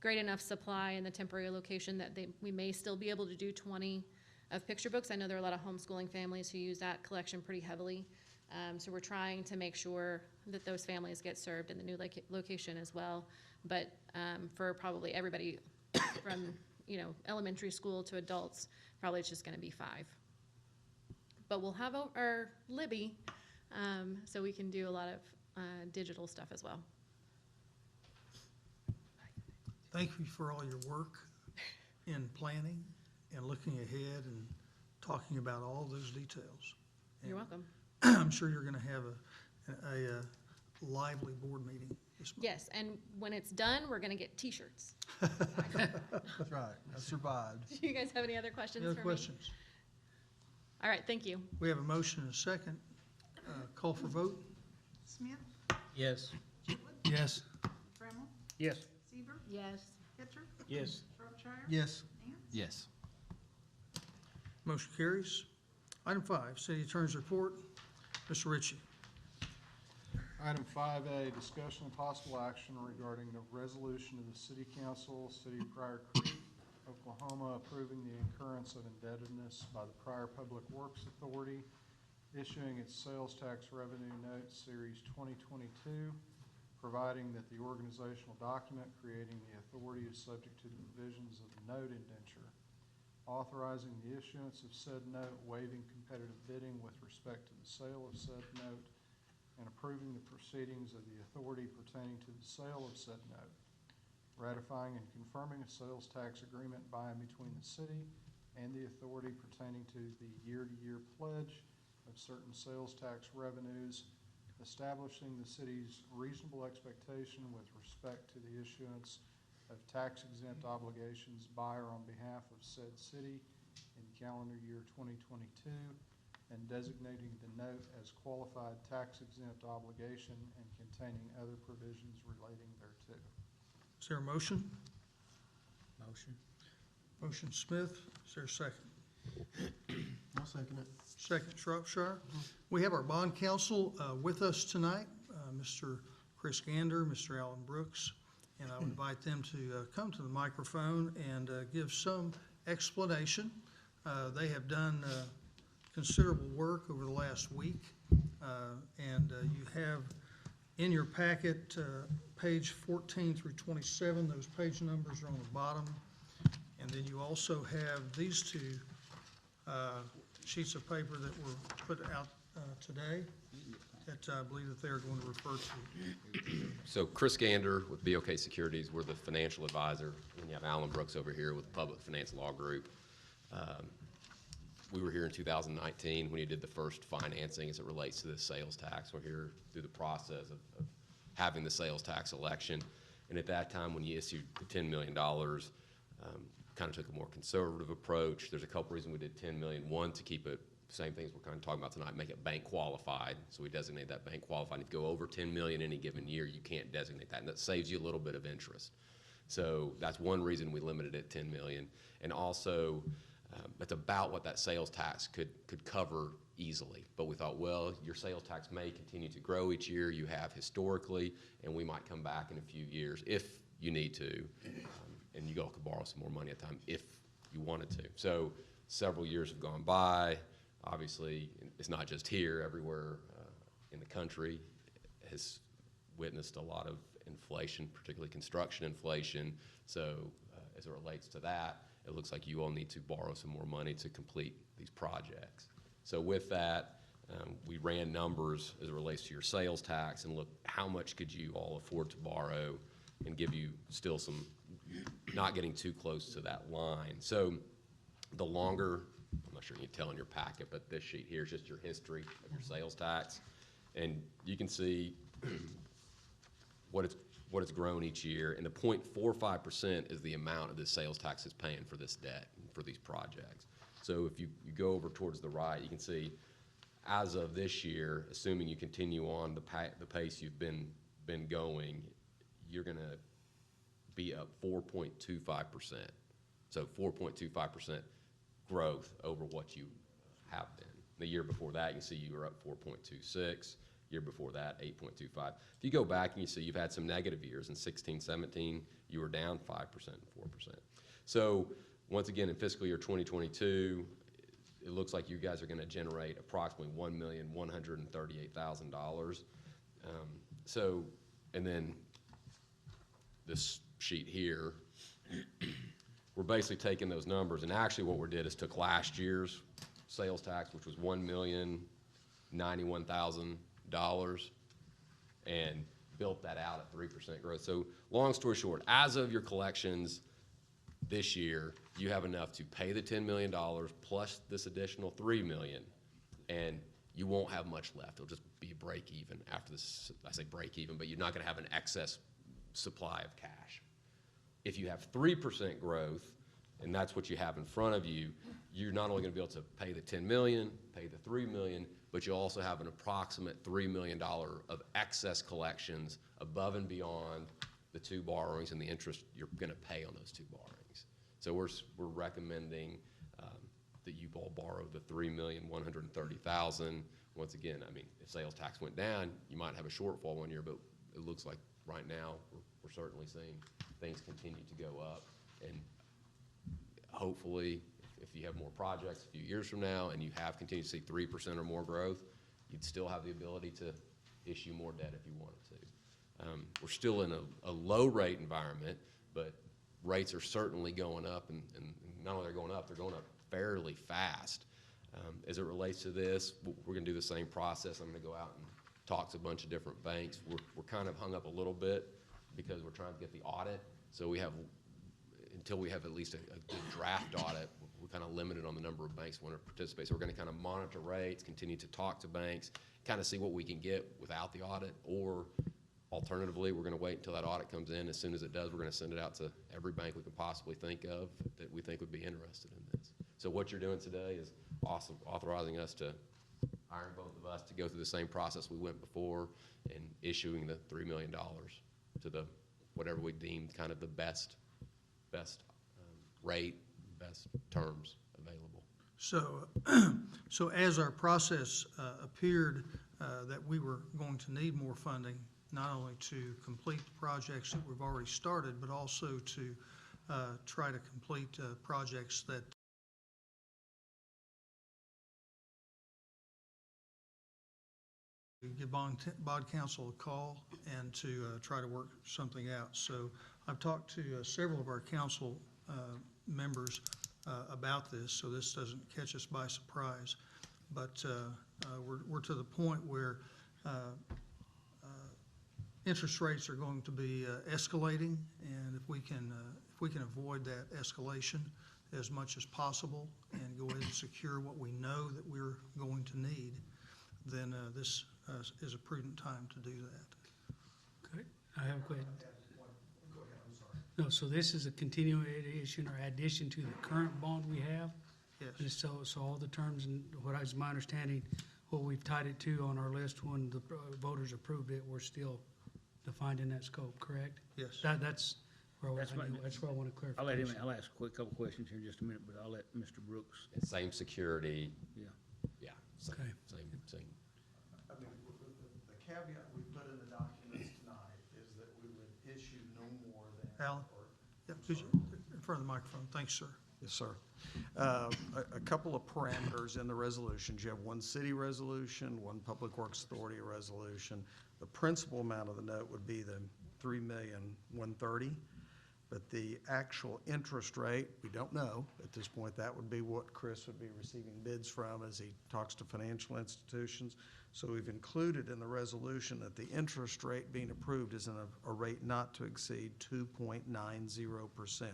great enough supply in the temporary location that we may still be able to do 20 of picture books. I know there are a lot of homeschooling families who use that collection pretty heavily. So we're trying to make sure that those families get served in the new location as well. But for probably everybody from, elementary school to adults, probably it's just gonna be 5. But we'll have our Libby, so we can do a lot of digital stuff as well. Thank you for all your work in planning and looking ahead and talking about all those details. You're welcome. I'm sure you're gonna have a lively board meeting this month. Yes, and when it's done, we're gonna get T-shirts. That's right, I survived. Do you guys have any other questions Any for other me? questions? All right, thank you. We have a motion and a second. Call for vote? Smith, Yes. Yes. Trammell, Yes. Seaver, Yes. Hitcher, Yes. Shropshire. Yes. Nance. Yes. Motion carries. Item 5, City Attorney's Report. Mr. Ritchie. Item 5A, discussion and possible action regarding the resolution of the City Council, City of Pryor Creek, Oklahoma, approving the incurrence of indebtedness by the Pryor Public Works Authority, issuing its sales tax revenue note series 2022, providing that the organizational document creating the authority is subject to the provisions of the note indenture, authorizing the issuance of said note, waiving competitive bidding with respect to the sale of said note, and approving the proceedings of the authority pertaining to the sale of said note, ratifying and confirming a sales tax agreement by and between the city and the authority pertaining to the year-to-year pledge of certain sales tax revenues, establishing the city's reasonable expectation with respect to the issuance of tax-exempt obligations by or on behalf of said city in calendar year 2022, and designating the note as qualified tax-exempt obligation and containing other provisions relating thereto. Is there a motion? Motion. Motion Smith. Is there a second? I'll second it. Second Shropshire. We have our bond counsel with us tonight, Mr. Chris Gander, Mr. Alan Brooks, and I would invite them to come to the microphone and give some explanation. They have done considerable work over the last week, and you have in your packet page 14 through 27. Those page numbers are on the bottom. And then you also have these two sheets of paper that were put out today that I believe that they're going to refer to. So Chris Gander with BOK Securities, we're the financial advisor. And you have Alan Brooks over here with Public Finance Law Group. We were here in 2019 when you did the first financing as it relates to the sales tax. We're here through the process of having the sales tax election. And at that time, when you issued the $10 million, kind of took a more conservative approach. There's a couple reasons we did $10 million. One, to keep it, same things we're kind of talking about tonight, make it bank qualified. So we designate that bank qualified. If you go over 10 million any given year, you can't designate that, and that saves you a little bit of interest. So that's one reason we limited it at 10 million. And also, that's about what that sales tax could cover easily. But we thought, well, your sales tax may continue to grow each year. You have historically, and we might come back in a few years if you need to. And you all could borrow some more money at the time if you wanted to. So several years have gone by. Obviously, it's not just here. Everywhere in the country has witnessed a lot of inflation, particularly construction inflation. So as it relates to that, it looks like you all need to borrow some more money to complete these projects. So with that, we ran numbers as it relates to your sales tax and look how much could you all afford to borrow and give you still some, not getting too close to that line. So the longer, I'm not sure you can tell in your packet, but this sheet here is just your history of your sales tax. And you can see what it's grown each year, and the 0.45% is the amount of the sales tax is paying for this debt, for these projects. So if you go over towards the right, you can see, as of this year, assuming you continue on the pace you've been going, you're gonna be up 4.25%. So 4.25% growth over what you have been. The year before that, you can see you were up 4.26. Year before that, 8.25. If you go back and you see you've had some negative years, in 16, 17, you were down 5% and 4%. So once again, in fiscal year 2022, it looks like you guys are gonna generate approximately $1,138,000. So, and then this sheet here, we're basically taking those numbers, and actually what we did is took last year's sales tax, which was $1,091,000, and built that out at 3% growth. So long story short, as of your collections this year, you have enough to pay the $10 million plus this additional $3 million, and you won't have much left. It'll just be a break even after this. I say break even, but you're not gonna have an excess supply of cash. If you have 3% growth, and that's what you have in front of you, you're not only gonna be able to pay the $10 million, pay the $3 million, but you also have an approximate $3 million of excess collections above and beyond the two borrowings and the interest you're gonna pay on those two borrowings. So we're recommending that you all borrow the $3,130,000. Once again, I mean, if sales tax went down, you might have a shortfall one year, but it looks like right now we're certainly seeing things continue to go up. And hopefully, if you have more projects a few years from now and you have continued to see 3% or more growth, you'd still have the ability to issue more debt if you wanted to. We're still in a low rate environment, but rates are certainly going up, and not only they're going up fairly fast. As it relates to this, we're gonna do the same process. I'm gonna go out and talk to a bunch of different banks. We're kind of hung up a little bit because we're trying to get the audit. So until we have at least a good draft audit, we're kind of limited on the number of banks who want to participate. So we're gonna kind of monitor rates, continue to talk to banks, kind of see what we can get without the audit, or alternatively, we're gonna wait until that audit comes in. As soon as it does, we're gonna send it out to every bank we can possibly think of that we think would be interested in this. So what you're doing today is awesome, authorizing us to hiring both of us to go through the same process we went before and issuing the $3 million to the whatever we deemed kind of the best rate, best terms available. So as our process appeared that we were going to need more funding, not only to complete the projects that we've already started, but also to try to complete projects that give bond counsel a call and to try to work something out. So I've talked to several of our council members about this, so this doesn't catch us by surprise. But we're to the point where interest rates are going to be escalating, and if we can avoid that escalation as much as possible and go ahead and secure what we know that we're going to need, then this is a prudent time to do that. Okay, I have a question. No, so this is a continuation or addition to the current bond we have? Yes. And so all the terms and what is my understanding, what we've tied it to on our list when the voters approved it, we're still defined in that scope, correct? Yes. That's where I want to clarify. I'll ask a quick couple questions here in just a minute, but I'll let Mr. Brooks. Same security. Yeah. Yeah, same. Okay. Same. I mean, the caveat we put in the documents tonight is that we would issue no more than. Alan? Yep, in front of the microphone. Thanks, sir. Yes, sir. A couple of parameters in the resolutions. You have one city resolution, one Public Works Authority resolution. The principal amount of the note would be the $3,130,000, but the actual interest rate, we don't know at this point. That would be what Chris would be receiving bids from as he talks to financial institutions. So we've included in the resolution that the interest rate being approved is in a rate not to exceed 2.90%.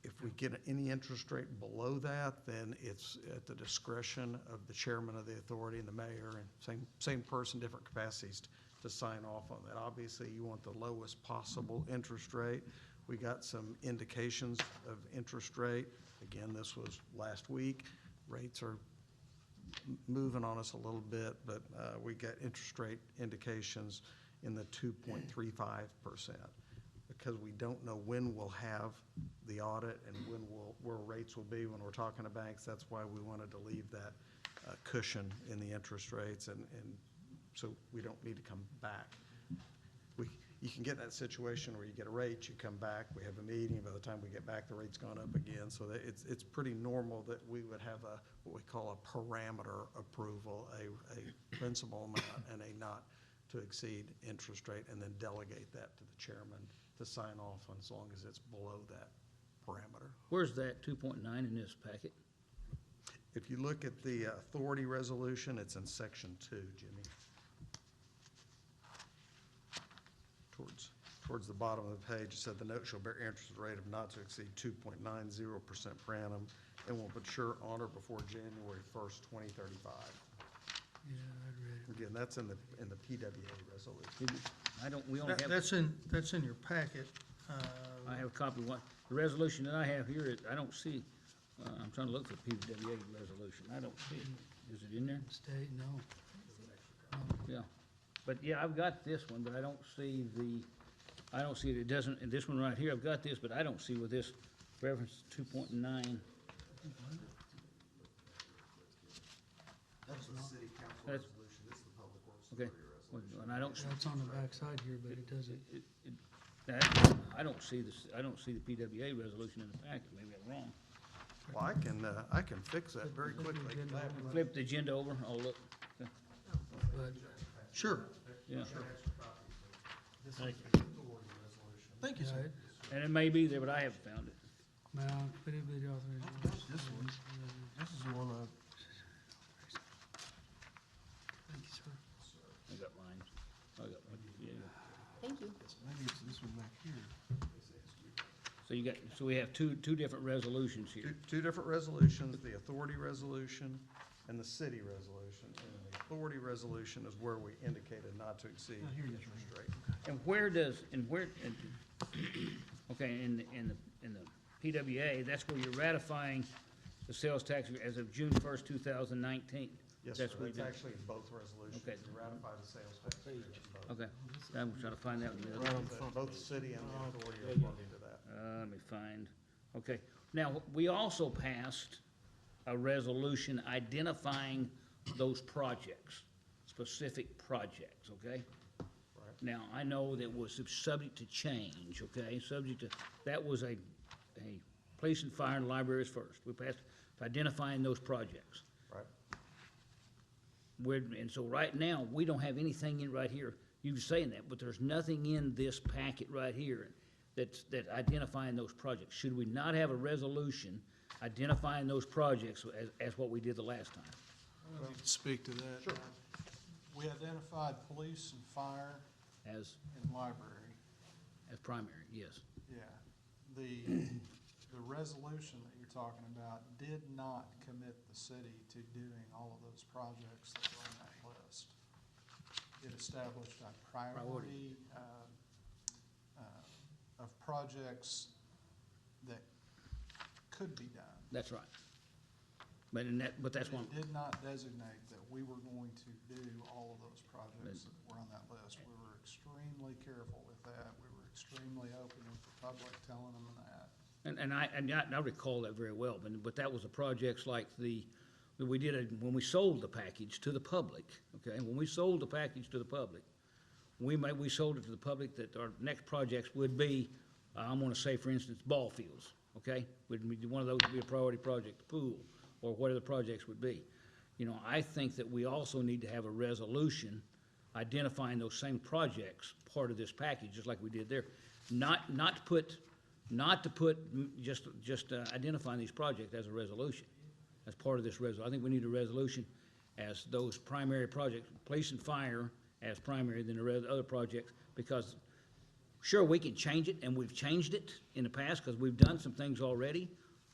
If we get any interest rate below that, then it's at the discretion of the chairman of the authority and the mayor, and same person, different capacities to sign off on that. Obviously, you want the lowest possible interest rate. We got some indications of interest rate. Again, this was last week. Rates are moving on us a little bit, but we got interest rate indications in the 2.35%. Because we don't know when we'll have the audit and where rates will be when we're talking to banks. That's why we wanted to leave that cushion in the interest rates, and so we don't need to come back. You can get in that situation where you get a rate, you come back, we have a meeting, by the time we get back, the rate's gone up again. So that it's pretty normal that we would have what we call a parameter approval, a principal amount and a not to exceed interest rate, and then delegate that to the chairman to sign off on, as long as it's below that parameter. Where's that 2.9 in this packet? If you look at the authority resolution, it's in section 2, Jimmy. Towards the bottom of the page, it said the note shall bear interest rate of not to exceed 2.90% per annum and will mature on or before January 1st, 2035. Yeah, I read it. Again, that's in the PWA resolution. We only have. That's in your packet. I have a copy of what, the resolution that I have here, I don't see, I'm trying to look for the PWA resolution. I don't see it. Is it in there? State, no. Yeah. But yeah, I've got this one, but I don't see it. It doesn't, and this one right here, I've got this, but I don't see with this reference 2.9. That's the city council That's- resolution, this is the public works Okay. authority resolution. And I don't, That's on the back side here, but it doesn't. I don't see this, I don't see the PWA resolution in the packet. Maybe I'm wrong. Well, I can fix that very quickly. Flip the agenda over, I'll look. Okay. But Sure. Yeah. Thank you. Thank you, sir. And it may be there, but I haven't found it. now, could it be the authorization? This one, this is the one Thank you, sir. I got mine. I got mine, yeah. Thank you. maybe it's this one back here. So we have two different resolutions here. Two different resolutions, the authority resolution and the city resolution. And the authority resolution is where we indicated not to exceed interest rate. And okay, in the PWA, that's where you're ratifying the sales tax as of June 1st, 2019. Yes, sir, That's what it's you did. actually in both resolutions. Okay. We ratify the sales tax in both. Okay, I'm trying to find that one. Both the city and the authority are party to that. Let me find, okay. Now, we also passed a resolution identifying those projects, specific projects, okay? Right. Now, I know that was subject to change, okay, that was a police and fire and libraries first. We passed identifying those projects. Right. And so right now, we don't have anything in right here, you're saying that, but there's nothing in this packet right here that identifying those projects. Should we not have a resolution identifying those projects as what we did the last time? Well, speak to that. Sure. We identified police and fire As and library. primary, yes. Yeah. The resolution that you're talking about did not commit the city to doing all of those projects that were on that list. It established a priority of projects that could be done. That's right. But that's one, It did not designate that we were going to do all of those projects that were on that list. We were extremely careful with that. We were extremely open with the public, telling them that. and I recall that very well, but that was the projects like when we sold the package to the public, okay? When we sold the package to the public, we sold it to the public that our next projects would be, I'm gonna say, for instance, ball fields, okay? One of those would be a priority project, the pool, or whatever the projects would be. You know, I think that we also need to have a resolution identifying those same projects, part of this package, just like we did there. Not to put just identifying these projects as a resolution, as part of this resolution. I think we need a resolution as those primary projects, police and fire as primary, then the other projects, because Sure, we can change it, and we've changed it in the past, because we've done some things already,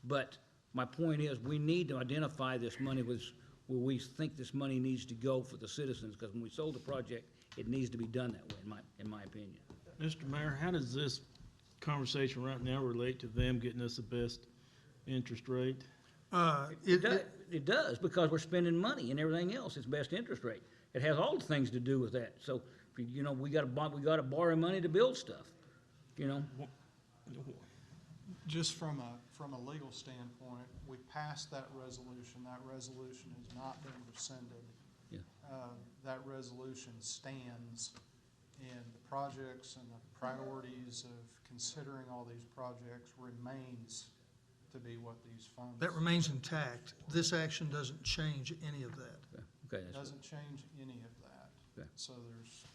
but my point is, we need to identify this money was, where we think this money needs to go for the citizens, because when we sold the project, it needs to be done that way, in my opinion. Mr. Mayor, how does this conversation right now relate to them getting us the best interest rate? It does, because we're spending money and everything else, it's best interest rate. It has all the things to do with that, so, you know, we gotta borrow money to build stuff, you know? Just from a legal standpoint, we passed that resolution. That resolution has not been rescinded. Yeah. That resolution stands, and the projects and the priorities of considering all these projects remains to be what these funds. That remains intact. This action doesn't change any of that. Okay, that's Doesn't change any of that. Okay. So there's,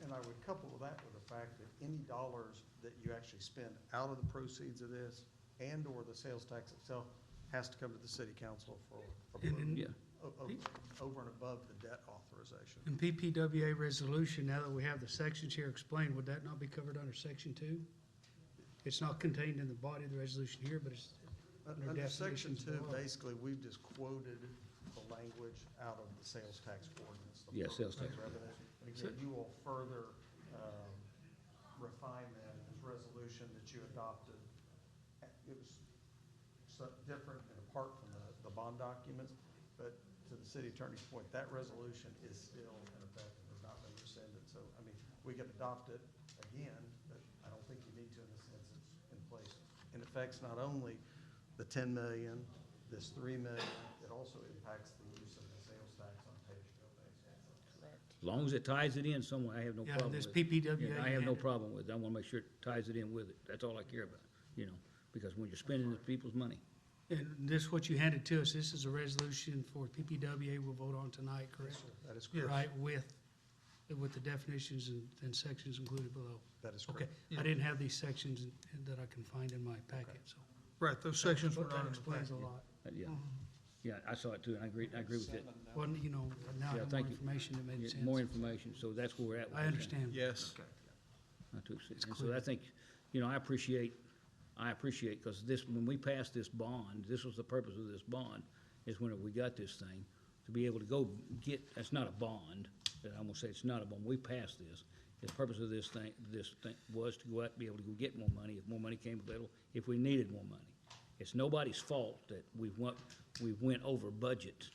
And I would couple that with the fact that any dollars that you actually spend out of the proceeds of this and/or the sales tax itself has to come to the city council for approval. Yeah. Over and above the debt authorization. In PPWA resolution, now that we have the sections here explained, would that not be covered under section 2? It's not contained in the body of the resolution here, but it's under Under section definitions 2, below. basically, we've just quoted the language out of the sales tax ordinance. the Yeah, sales tax. revenue. And again, you will further refine that in this resolution that you adopted. It was so different and apart from the bond documents, but to the city attorney's point, that resolution is still in effect and has not been rescinded. So, I mean, we could adopt it again, but I don't think you need to in the sense it's in place. It affects not only the 10 million, this 3 million, it also impacts the use of the sales tax on pay-as-you-go basis. As long as it ties it in somewhere, I have no Yeah, problem this with it. PPWA Yeah, I have no handed- problem with it. I wanna make sure it ties it in with it. That's all I care about, you know, because when you're spending the people's money. And this, what you handed to us, this is a resolution for PPWA we'll vote on tonight, correct? That is correct. Right, with the definitions and sections included below. That is Okay, correct. I didn't have these sections that I can find in my packet, so. Right, those sections were But not that in the explains packet. a lot. Yeah, yeah, I saw it too, and I agree with it. Well, you know, now I Yeah, have more thank you. information that made Yeah, sense. more information, so that's where we're at. with I this. understand. Yes. Not too excited. It's And so clear. I think, you know, I appreciate, because this, when we passed this bond, this was the purpose of this bond, is when we got this thing, to be able to go get, that's not a bond, I'm gonna say it's not a bond, we passed this. The purpose of this thing was to go out and be able to go get more money, if more money came available, if we needed more money. It's nobody's fault that we went over budget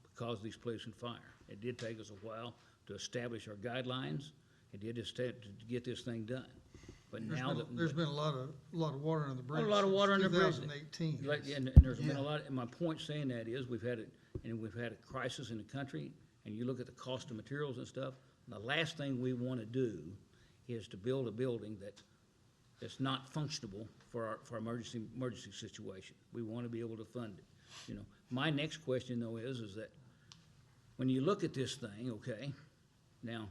because of these police and fire. It did take us a while to establish our guidelines, it did just to get this thing done. But now that. There's been a lot of water under the bridge. A lot of water under the bridge. 2018. Like, and there's been a lot, and my point saying that is, we've had a crisis in the country, and you look at the cost of materials and stuff, the last thing we wanna do is to build a building that's not functionable for our emergency situation. We wanna be able to fund it, you know. My next question though is that, when you look at this thing, okay, now,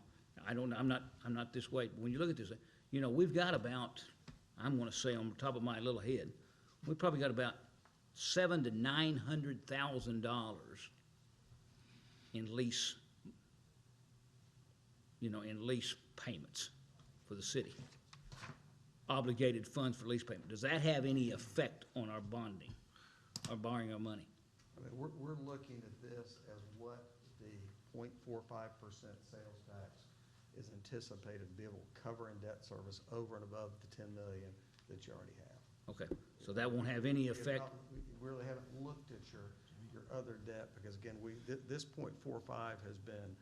I don't, I'm not this way, but when you look at this thing, you know, we've got about, I'm gonna say on the top of my little head, we've probably got about $700,000 to $900,000 in lease, in lease payments for the city. Obligated funds for lease payment. Does that have any effect on our bonding, or borrowing our money? I mean, we're looking at this as what the 0.45% sales tax is anticipated to be able to cover in debt service over and above the 10 million that you already have. Okay, so that won't have any If effect? not, we really haven't looked at your other debt, because again, this 0.45 has been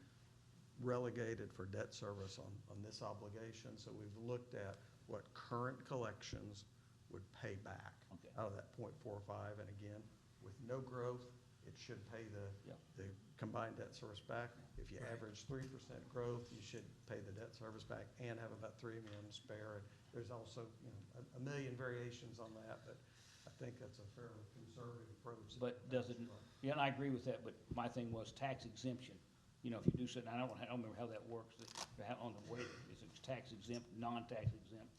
relegated for debt service on this obligation, so we've looked at what current collections would pay back Okay. out of that 0.45, and again, with no growth, it should pay the combined debt service back. If you average 3% growth, you should pay the debt service back and have about $3 million spare. And there's also, a million variations on that, but I think that's a fairly conservative approach. But does it, yeah, and I agree with that, but my thing was tax exemption. You know, if you do something, I don't remember how that works, on the way, is it tax exempt, non-tax exempt?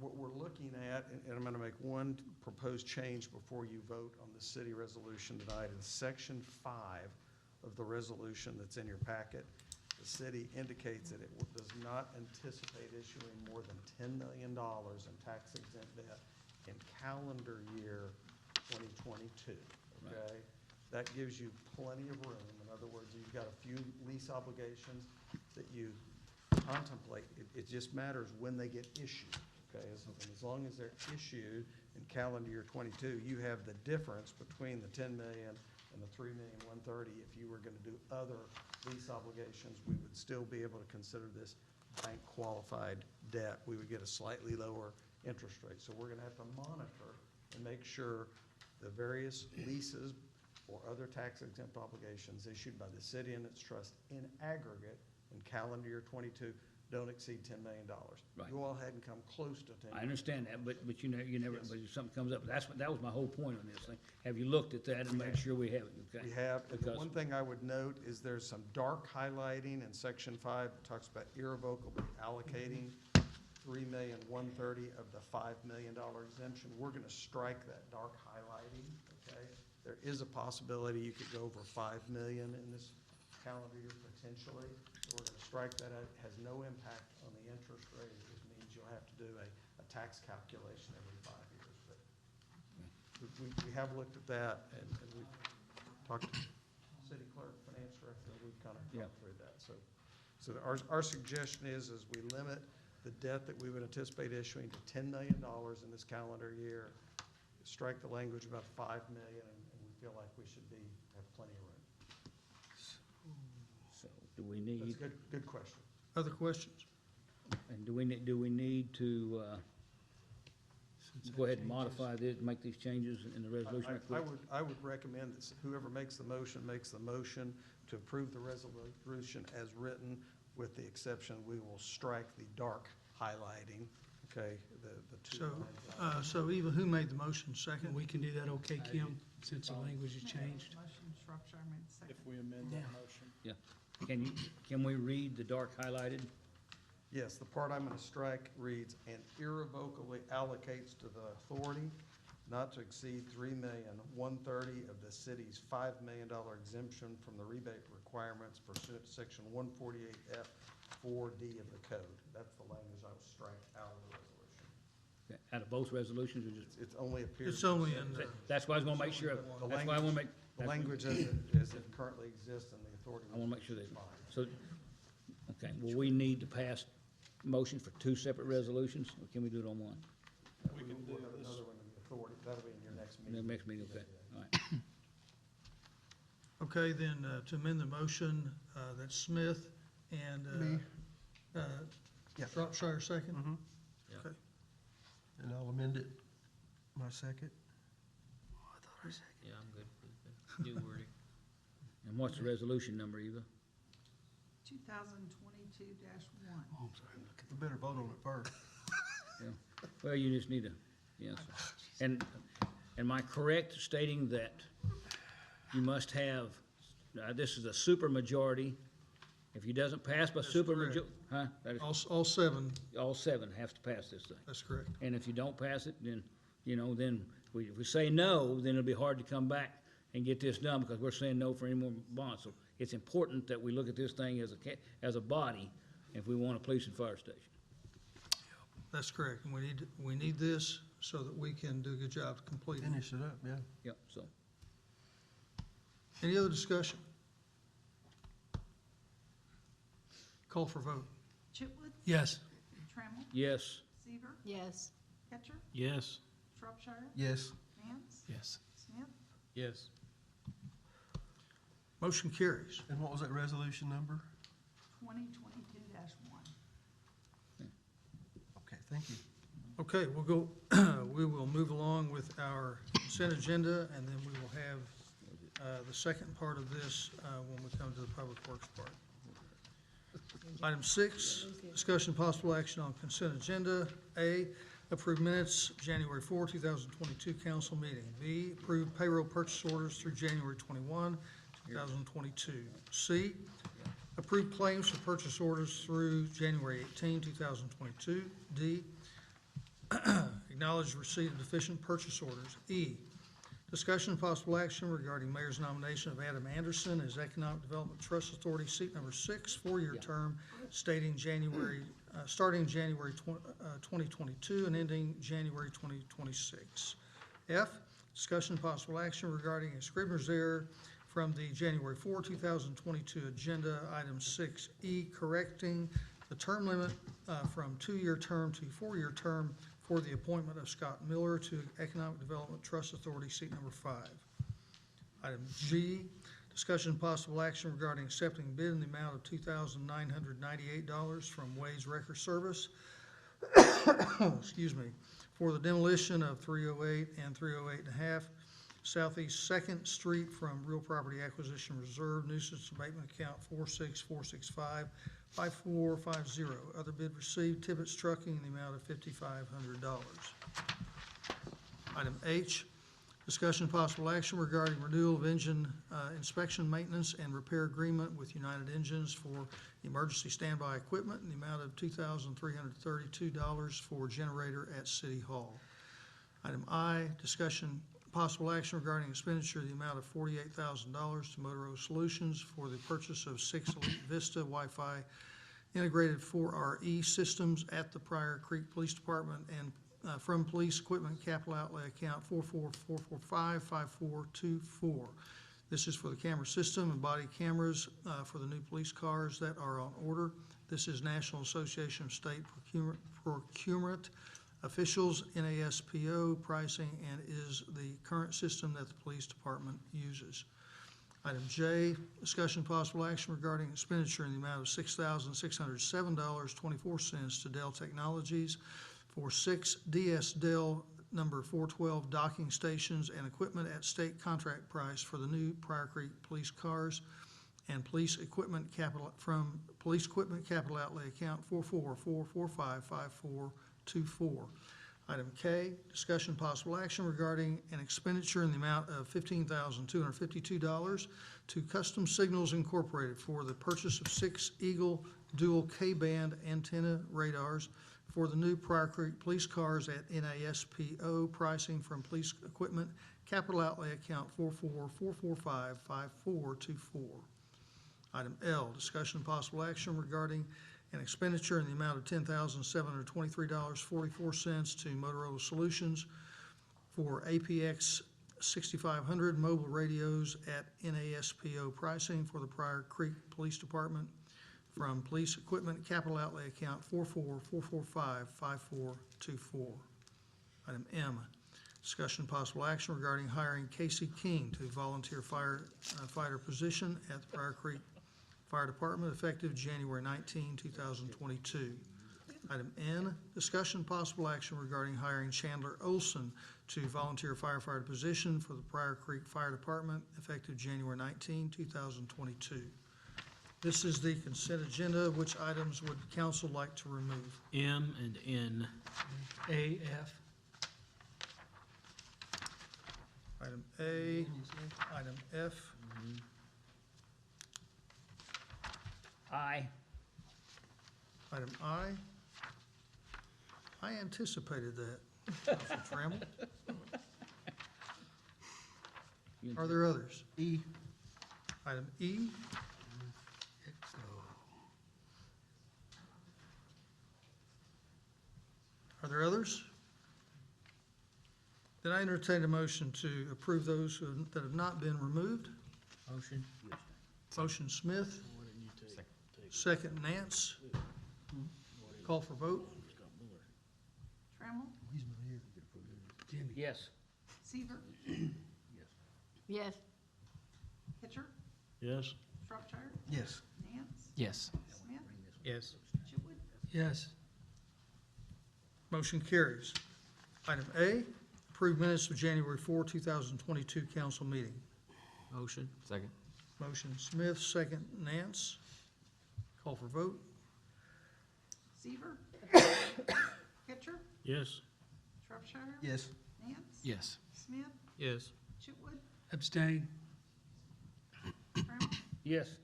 What we're looking at, and I'm gonna make one proposed change before you vote on the city resolution tonight, in section 5 of the resolution that's in your packet, the city indicates that it does not anticipate issuing more than $10 million in tax exempt debt in calendar year 2022, okay? That gives you plenty of room. In other words, you've got a few lease obligations that you contemplate. It just matters when they get issued, okay? As long as they're issued in calendar year 22, you have the difference between the 10 million and the 3,130,000. If you were gonna do other lease obligations, we would still be able to consider this bank qualified debt. We would get a slightly lower interest rate. So we're gonna have to monitor and make sure the various leases or other tax exempt obligations issued by the city and its trust in aggregate in calendar year 22 don't exceed $10 million. Right. You all hadn't come close to 10 I million. understand that, but you never, Yes. but if something comes up, that was my whole point on this thing. Have you looked at that and made sure we have it, okay? We have, and the Because- one thing I would note is there's some dark highlighting in section 5, it talks about irrevocably allocating 3,130,000 of the $5 million exemption. We're gonna strike that dark highlighting, okay? There is a possibility you could go over 5 million in this calendar year potentially. So we're gonna strike that out. It has no impact on the interest rate. It just means you'll have to do a tax calculation every 5 years. But we have looked at that and we've talked to city clerk, finance director, we've kind of gone through that. So our suggestion is we limit the debt that we would anticipate issuing to $10 million in this calendar year. Strike the language about 5 million and we feel like we should have plenty of room. So, do we That's need, a good question. Other questions? and do we need to, go ahead and modify this, make these changes in the resolution right quick? I would recommend that whoever makes the motion to approve the resolution as written, with the exception, we will strike the dark highlighting, okay, the two lines. So Eva, who made the motion? Second? We can do that, okay, Kim, since the language has changed? Motion, Shropshire made the second. If we amend that motion. Yeah. Can we read the dark highlighted? Yes, the part I'm gonna strike reads, and irrevocably allocates to the authority not to exceed 3,130,000 of the city's $5 million exemption from the rebate requirements pursuant to section 148F 4D of the code. That's the language I will strike out of the resolution. Okay, out of both resolutions, or just? It only appears. It's only in the, That's why I was gonna make sure, The that's why I wanna make. The language as it currently exists in the authority. I wanna make sure that, is fine. so, okay, will we need to pass motion for two separate resolutions, or can we do it on one? We can do We'll have this. another one in the authority, that'll be in your next The meeting. next meeting, okay, all right. okay, then, to amend the motion, that's Smith and, Me. Yeah. Shropshire second? Yeah. Okay. And I'll amend it, my second. Yeah, I'm good with the new wording. And what's the resolution number, Eva? 2022-1. Oh, I'm sorry, I'm looking. We better vote on it first. Well, you just need to, yes. And am I correct stating that you must have, this is a super majority? If he doesn't pass by super majority, huh? That is- All seven, All seven have to pass this thing. that's correct. And if you don't pass it, then, then if we say no, then it'll be hard to come back and get this done because we're saying no for any more bonds. So it's important that we look at this thing as a body if we want a police and fire station. That's correct. And we need this so that we can do a good job completing it. Finish it up, yeah. Yep, so, Any other discussion? Call for vote. Chitwood, Yes. Trammell, yes, Seaver, Yes. Ketcher, Yes. Shropshire, Yes. Vance, Yes. Smith, Yes. Motion carries. And what was that resolution number? 2022-1. Okay, thank you. Okay, we'll go, we will move along with our consent agenda, and then we will have the second part of this when we come to the public works part. Item 6, discussion possible action on consent agenda. A, approve minutes, January 4, 2022 council meeting. B, approve payroll purchase orders through January 21, 2022. C, approve claims for purchase orders through January 18, 2022. D, acknowledge receipt of deficient purchase orders. E, Discussion and possible action regarding mayor's nomination of Adam Anderson as Economic Development Trust Authority, seat number 6, four-year term, starting January 2022 and ending January 2026. F, discussion and possible action regarding a scrivener's error from the January 4, 2022 agenda, item 6E, correcting the term limit from 2-year term to 4-year term for the appointment of Scott Miller to Economic Development Trust Authority, seat number 5. Item G, discussion and possible action regarding accepting bid in the amount of $2,998 from Wade's Wrecker Service, excuse me, for the demolition of 308 and 308.5 Southeast 2nd Street from Real Property Acquisition Reserve, nuisance abatement account 46465-5450. Other bid received, Tibbetts Trucking, in the amount of $5,500. Item H, discussion and possible action regarding renewal of engine inspection, maintenance, and repair agreement with United Engines for emergency standby equipment in the amount of $2,332 for generator at City Hall. Item I, discussion possible action regarding expenditure of the amount of $48,000 to Motorola Solutions for the purchase of 6 Elite Vista Wi-Fi integrated 4RE systems at the Pryor Creek Police Department and from Police Equipment Capital Outlay account 44445-5424. This is for the camera system and body cameras for the new police cars that are on order. This is National Association of State Procurement Officials, NASPO pricing, and is the current system that the police department uses. Item J, discussion possible action regarding expenditure in the amount of $6,607.24 to Dell Technologies for 6 DS Dell number 412 docking stations and equipment at state contract price for the new Pryor Creek police cars and police equipment capital from Police Equipment Capital Outlay account 44445-5424. Item K, discussion possible action regarding an expenditure in the amount of $15,252 to Custom Signals Incorporated for the purchase of 6 Eagle dual K-band antenna radars for the new Pryor Creek police cars at NASPO pricing from Police Equipment Capital Outlay account 44445-5424. Item L, discussion possible action regarding an expenditure in the amount of $10,723.44 to Motorola Solutions for APX 6500 mobile radios at NASPO pricing for the Pryor Creek Police Department from Police Equipment Capital Outlay account 44445-5424. Item M, discussion possible action regarding hiring Casey King to volunteer firefighter position at the Pryor Creek Fire Department effective January 19, 2022. Item N, discussion possible action regarding hiring Chandler Olson to volunteer firefighter position for the Pryor Creek Fire Department effective January 19, 2022. This is the consent agenda. Which items would council like to remove? M and N. A, F. Item A, item F, I. item I. I anticipated that, Councilor Trammell. Are there others? E. Item E. Are there others? Then I entertain a motion to approve those that have not been removed. Motion? Motion Smith, Why didn't you take? second Nance. Call for vote. Trammell, He's not here. Jimmy. Yes. Seaver, Yes. Hitcher, Yes. Shropshire, Yes. Nance, Yes. Smith, Yes. Chitwood. Yes. Motion carries. Item A, approve minutes of January 4, 2022 council meeting. Motion? Second. Motion Smith, second Nance. Call for vote. Seaver, Hitcher, Yes. Shropshire, Yes. Nance, Yes. Smith, Yes. Chitwood, Abstain. Trammell, Yes.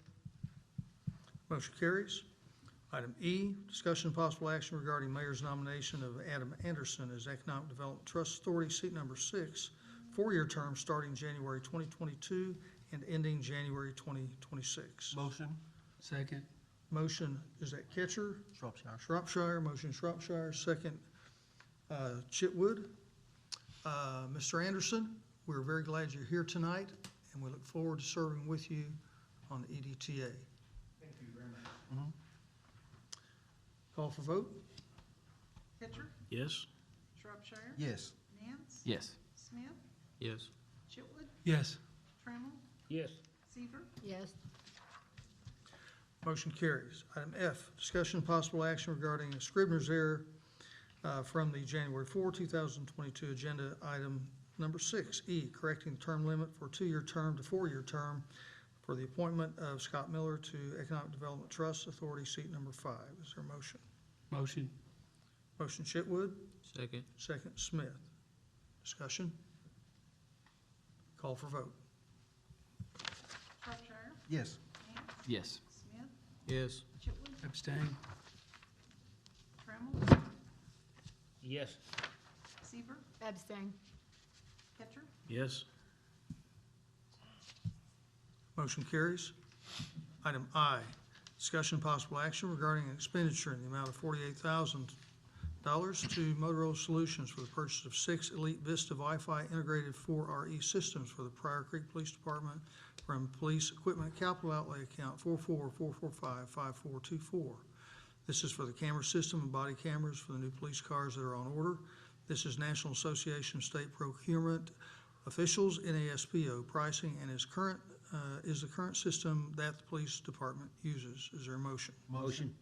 Motion carries. Item E, discussion and possible action regarding mayor's nomination of Adam Anderson as Economic Development Trust Authority, seat number 6, four-year term starting January 2022 and ending January 2026. Motion. Second. Motion, is that Ketcher? Shropshire. Shropshire, motion Shropshire, second Chitwood. Mr. Anderson, we're very glad you're here tonight, and we look forward to serving with you on the EDTA. Thank you very much. Call for vote? Pitcher, Yes? Shropshire, Yes. Nance, Yes. Smith, Yes. Chitwood, Yes. Trammell, Yes. Seaver, Yes. Motion carries. Item F, discussion and possible action regarding a Scribner's error from the January 4, 2022 agenda item number 6E, correcting the term limit for 2-year term to 4-year term for the appointment of Scott Miller to Economic Development Trust Authority, seat number 5. Is there a motion? Motion. Motion Chitwood, Second. second Smith. Discussion? Call for vote. Shropshire, Yes. Nance, Yes. Smith, Yes. Chitwood, Abstain. Trammell, Yes. Seaver, Abstain. Pitcher, Yes? Motion carries. Item I, discussion possible action regarding an expenditure in the amount of $48,000 to Motorola Solutions for the purchase of 6 Elite Vista Wi-Fi integrated 4RE systems for the Pryor Creek Police Department from Police Equipment Capital Outlay Account 444455424. This is for the camera system and body cameras for the new police cars that are on order. This is National Association of State Procurement Officials, NASPO pricing, and is the current system that the police department uses. Is there a motion? Motion.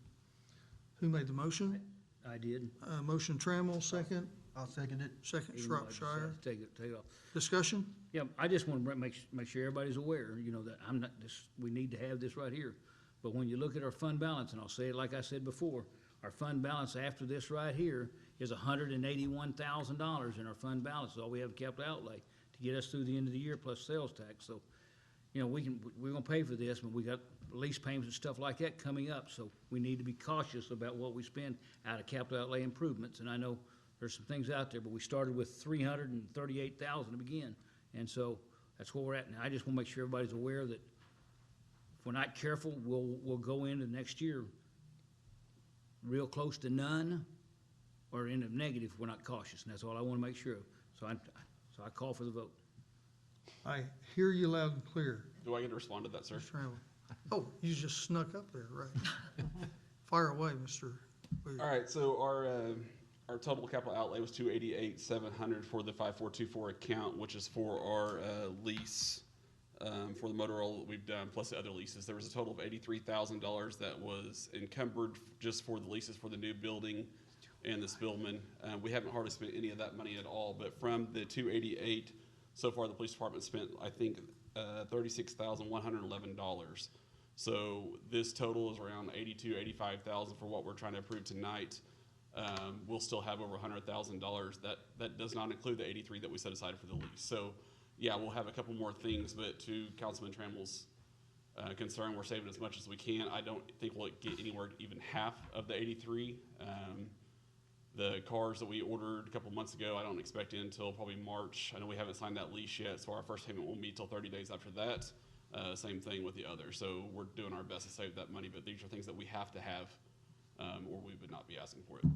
Who made the motion? I did. Motion Trammell, second. I'll second it. Second Even though I Shropshire. decided to take it off. Discussion? Yeah, I just want to make sure everybody's aware, you know, that I'm not, we need to have this right here. But when you look at our fund balance, and I'll say it like I said before, our fund balance after this right here is $181,000 in our fund balance, is all we have in capital outlay to get us through the end of the year plus sales tax. So, you know, we're gonna pay for this, but we got lease payments and stuff like that coming up, so we need to be cautious about what we spend out of capital outlay improvements. And I know there's some things out there, but we started with $338,000 to begin, and so that's where we're at now. I just wanna make sure everybody's aware that if we're not careful, we'll go into next year real close to none, or in the negative if we're not cautious, and that's all I wanna make sure of. So I call for the vote. I hear you loud and clear. Do I get to respond to that, sir? Mr. Trammell. Oh, you just snuck up there, right? Fire away, Mr. Williams. All right, so our total capital outlay was $288,700 for the 5424 account, which is for our lease for the Motorola that we've done, plus the other leases. There was a total of $83,000 that was encumbered just for the leases for the new building and the Spillman. We haven't hardly spent any of that money at all, but from the 288, so far the police department spent, I think, $36,111. So this total is around $85,000 for what we're trying to approve tonight. We'll still have over $100,000. That does not include the 83 that we set aside for the lease. So yeah, we'll have a couple more things, but to Councilman Trammell's concern, we're saving as much as we can. I don't think we'll get anywhere even half of the 83. The cars that we ordered a couple months ago, I don't expect in until probably March. I know we haven't signed that lease yet, so our first payment won't be till 30 days after that. Same thing with the others. So we're doing our best to save that money, but these are things that we have to have, or we would not be asking for it.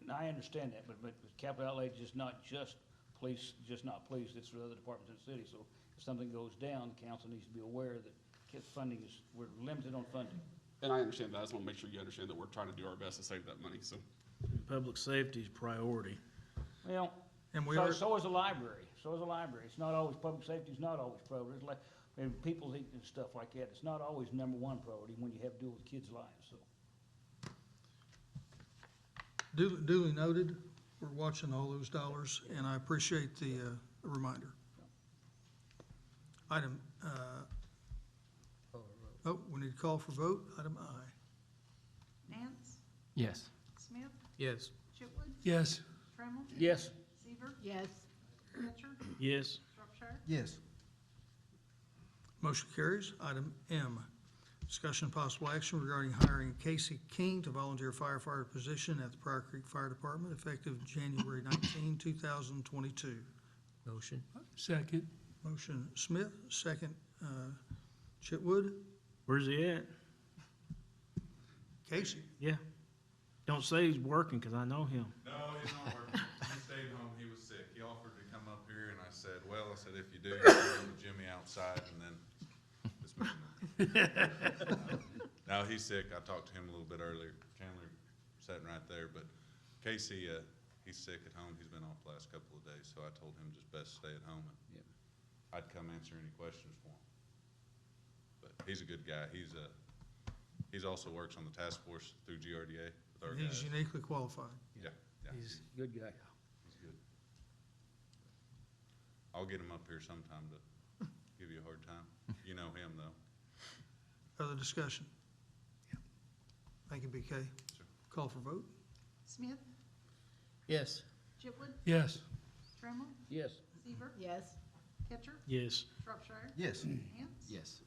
And I understand that, but capital outlay is just not police, it's for other departments in the city. So if something goes down, council needs to be aware that funding is, we're limited on funding. And I understand that. I just want to make sure you understand that we're trying to do our best to save that money, so. Public safety is priority. Well, And so is a library. So is a library. It's not always, public safety is not always priority. It's like, and people eating and stuff like that. It's not always number one priority when you have to deal with kids' lives, so. Duly noted. We're watching all those dollars, and I appreciate the reminder. Item, we need to call for vote. Item I. Nance, Yes. Smith, Yes. Chitwood, Yes. Trammell, Yes. Seaver, Yes. Pitcher, Yes. Shropshire, Yes. Motion carries. Item M, discussion and possible action regarding hiring Casey King to volunteer firefighter position at the Pryor Creek Fire Department effective January 19, 2022. Motion. Second. Motion Smith, second Chitwood. Where's he at? Casey. Yeah. Don't say he's working, 'cause I know him. No, he's not working. He stayed home. He was sick. He offered to come up here, and I said, well, I said, if you do, you can with Jimmy outside, and then this moving. No, he's sick. I talked to him a little bit earlier. Chandler sitting right there, but Casey, he's sick at home. He's been off the last couple of days, so I told him just best stay at home. And I'd come answer any questions for him. But he's a good guy. He's also works on the task force through GRDA with our He's guys. uniquely qualified. Yeah, yeah. He's a good guy. He's good. I'll get him up here sometime to give you a hard time. You know him, though. Other discussion? Thank you, BK. Sure. Call for vote. Smith, Yes. Chipwood, Yes. Trammell, Yes. Seaver, Yes. Ketcher, Yes. Shropshire, Yes. Nance. Yes.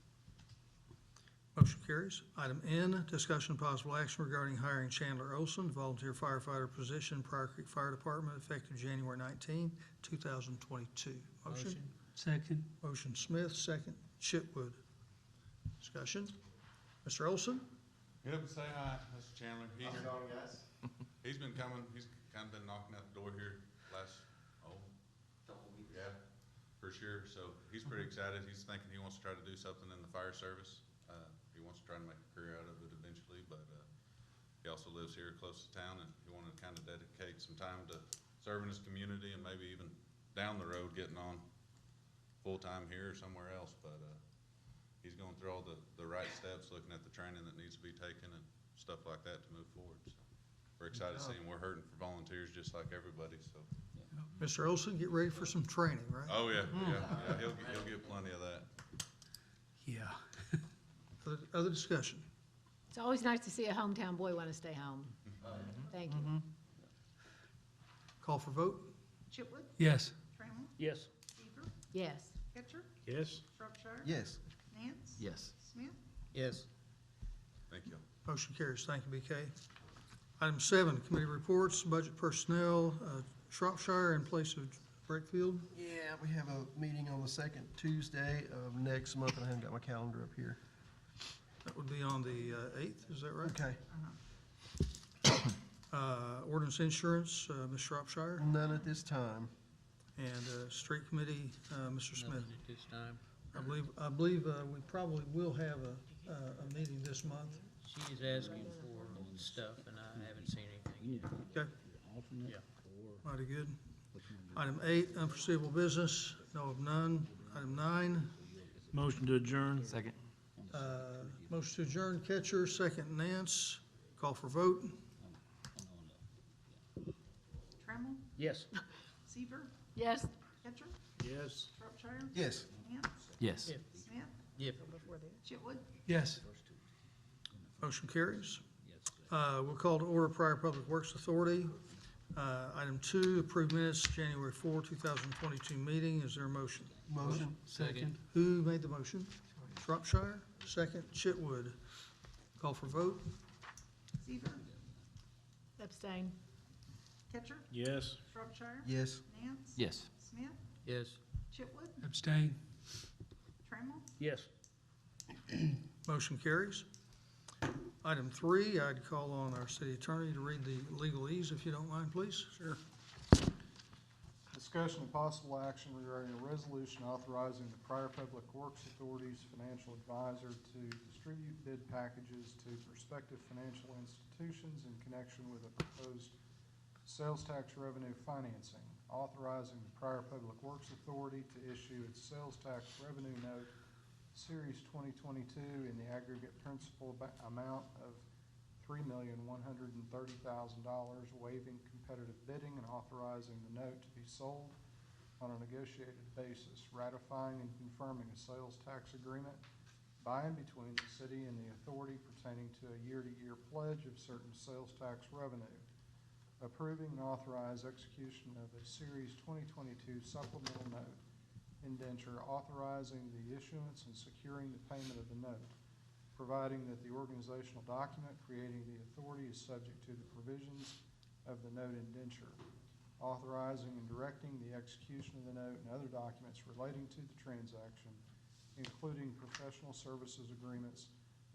Motion carries. Item N, discussion and possible action regarding hiring Chandler Olson, volunteer firefighter position, Pryor Creek Fire Department, effective January 19, 2022. Motion? Second. Motion Smith, second Chitwood. Discussion? Mr. Olson? Get up and say hi. That's Chandler. He's been coming. He's kind of been knocking at the door here last, couple weeks. Yeah, for sure. So he's pretty excited. He's thinking he wants to try to do something in the fire service. He wants to try to make a career out of it eventually, but he also lives here close to town, and he wanted to kind of dedicate some time to serving his community and maybe even down the road getting on full-time here or somewhere else. But he's going through all the right steps, looking at the training that needs to be taken and stuff like that to move forward. So we're excited to see him. We're hurting for volunteers just like everybody, so. Mr. Olson, get ready for some training, right? Oh, yeah, yeah, he'll get plenty of that. Yeah. Other discussion? It's always nice to see a hometown boy want to stay home. Thank you. Call for vote. Chipwood, Yes. Trammell, Yes. Seaver, Yes. Ketcher, Yes. Shropshire. Yes. Nance. Yes. Smith, Yes. Thank you. Motion carries. Thank you, BK. Item 7, committee reports, budget personnel, Shropshire in place of Breakfield. Yeah, we have a meeting on the second Tuesday of next month, and I haven't got my calendar up here. That would be on the 8th, is that right? Okay. Ordinance insurance, Ms. Shropshire, None at this time. and street committee, Mr. Smith. Nothing at this time. I believe we probably will have a meeting this month. She's asking for stuff, and I haven't seen anything. Okay, Yeah. mighty good. Item 8, unforeseeable business, know of none. Item 9, Motion to adjourn. Second. motion to adjourn, Ketcher, second Nance. Call for vote. Trammell, Yes. Seaver, Yes. Ketcher, Yes. Shropshire. Yes. Nance. Yes. Smith, Yep. Chipwood, Yes. Motion carries. We'll call to order Pryor Public Works Authority. Item 2, approve minutes, January 4, 2022 meeting. Is there a motion? Motion. Second. Who made the motion? Shropshire, second Chitwood. Call for vote. Seaver, Abstain. Ketcher, Yes. Shropshire. Yes. Nance. Yes. Smith, Yes. Chipwood, Abstain. Trammell, Yes. Motion carries. Item 3, I'd call on our city attorney to read the legalese, if you don't mind, please. Sure. Discussion and possible action regarding a resolution authorizing the Pryor Public Works Authority's financial advisor to distribute bid packages to prospective financial institutions in connection with a proposed sales tax revenue financing, authorizing the Pryor Public Works Authority to issue its sales tax revenue note Series 2022 in the aggregate principal amount of $3,130,000, waiving competitive bidding and authorizing the note to be sold on a negotiated basis, ratifying and confirming a sales tax agreement by and between the city and the authority pertaining to a year-to-year pledge of certain sales tax revenue, approving and authorize execution of a Series 2022 supplemental note indenture authorizing the issuance and securing the payment of the note, providing that the organizational document creating the authority is subject to the provisions of the note indenture, authorizing and directing the execution of the note and other documents relating to the transaction, including professional services agreements,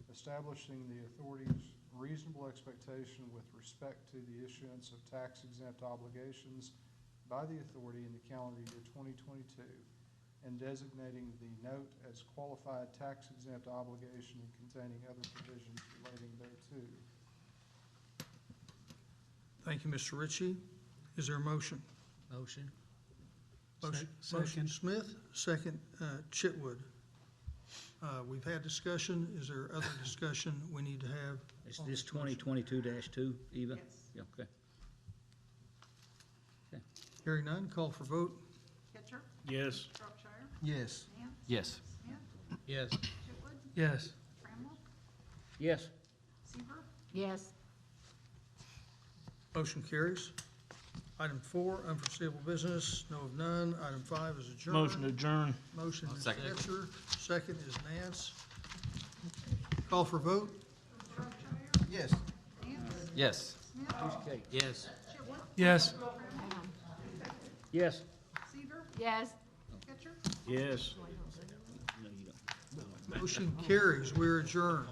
establishing the authority's reasonable expectation with respect to the issuance of tax-exempt obligations by the authority in the calendar year 2022, and designating the note as qualified tax-exempt obligation and containing other provisions relating thereto. Thank you, Mr. Ritchie. Is there a motion? Motion. Motion Second. Smith, second Chitwood. We've had discussion. Is there other discussion we need to have? Is on this motion? 2022-2, Eva? Yes. Yeah, okay. Hearing none, call for vote. Ketcher, Yes. Shropshire, Yes. Nance, Yes. Smith, Yes. Chitwood, Yes. Bramble, Yes. Seaver, Yes. Motion carries. Item 4, unforeseeable business, no of none. Item 5 is adjourned. Motion to adjourn. Motion is Second. Ketcher, second is Nance. Call for vote. Yes. Nance, Yes. Smith, Okay. Yes. Chitwood, Yes. Bramble, Yes. Seaver, Yes. Ketcher. Yes. No, you don't. Motion carries. We're adjourned.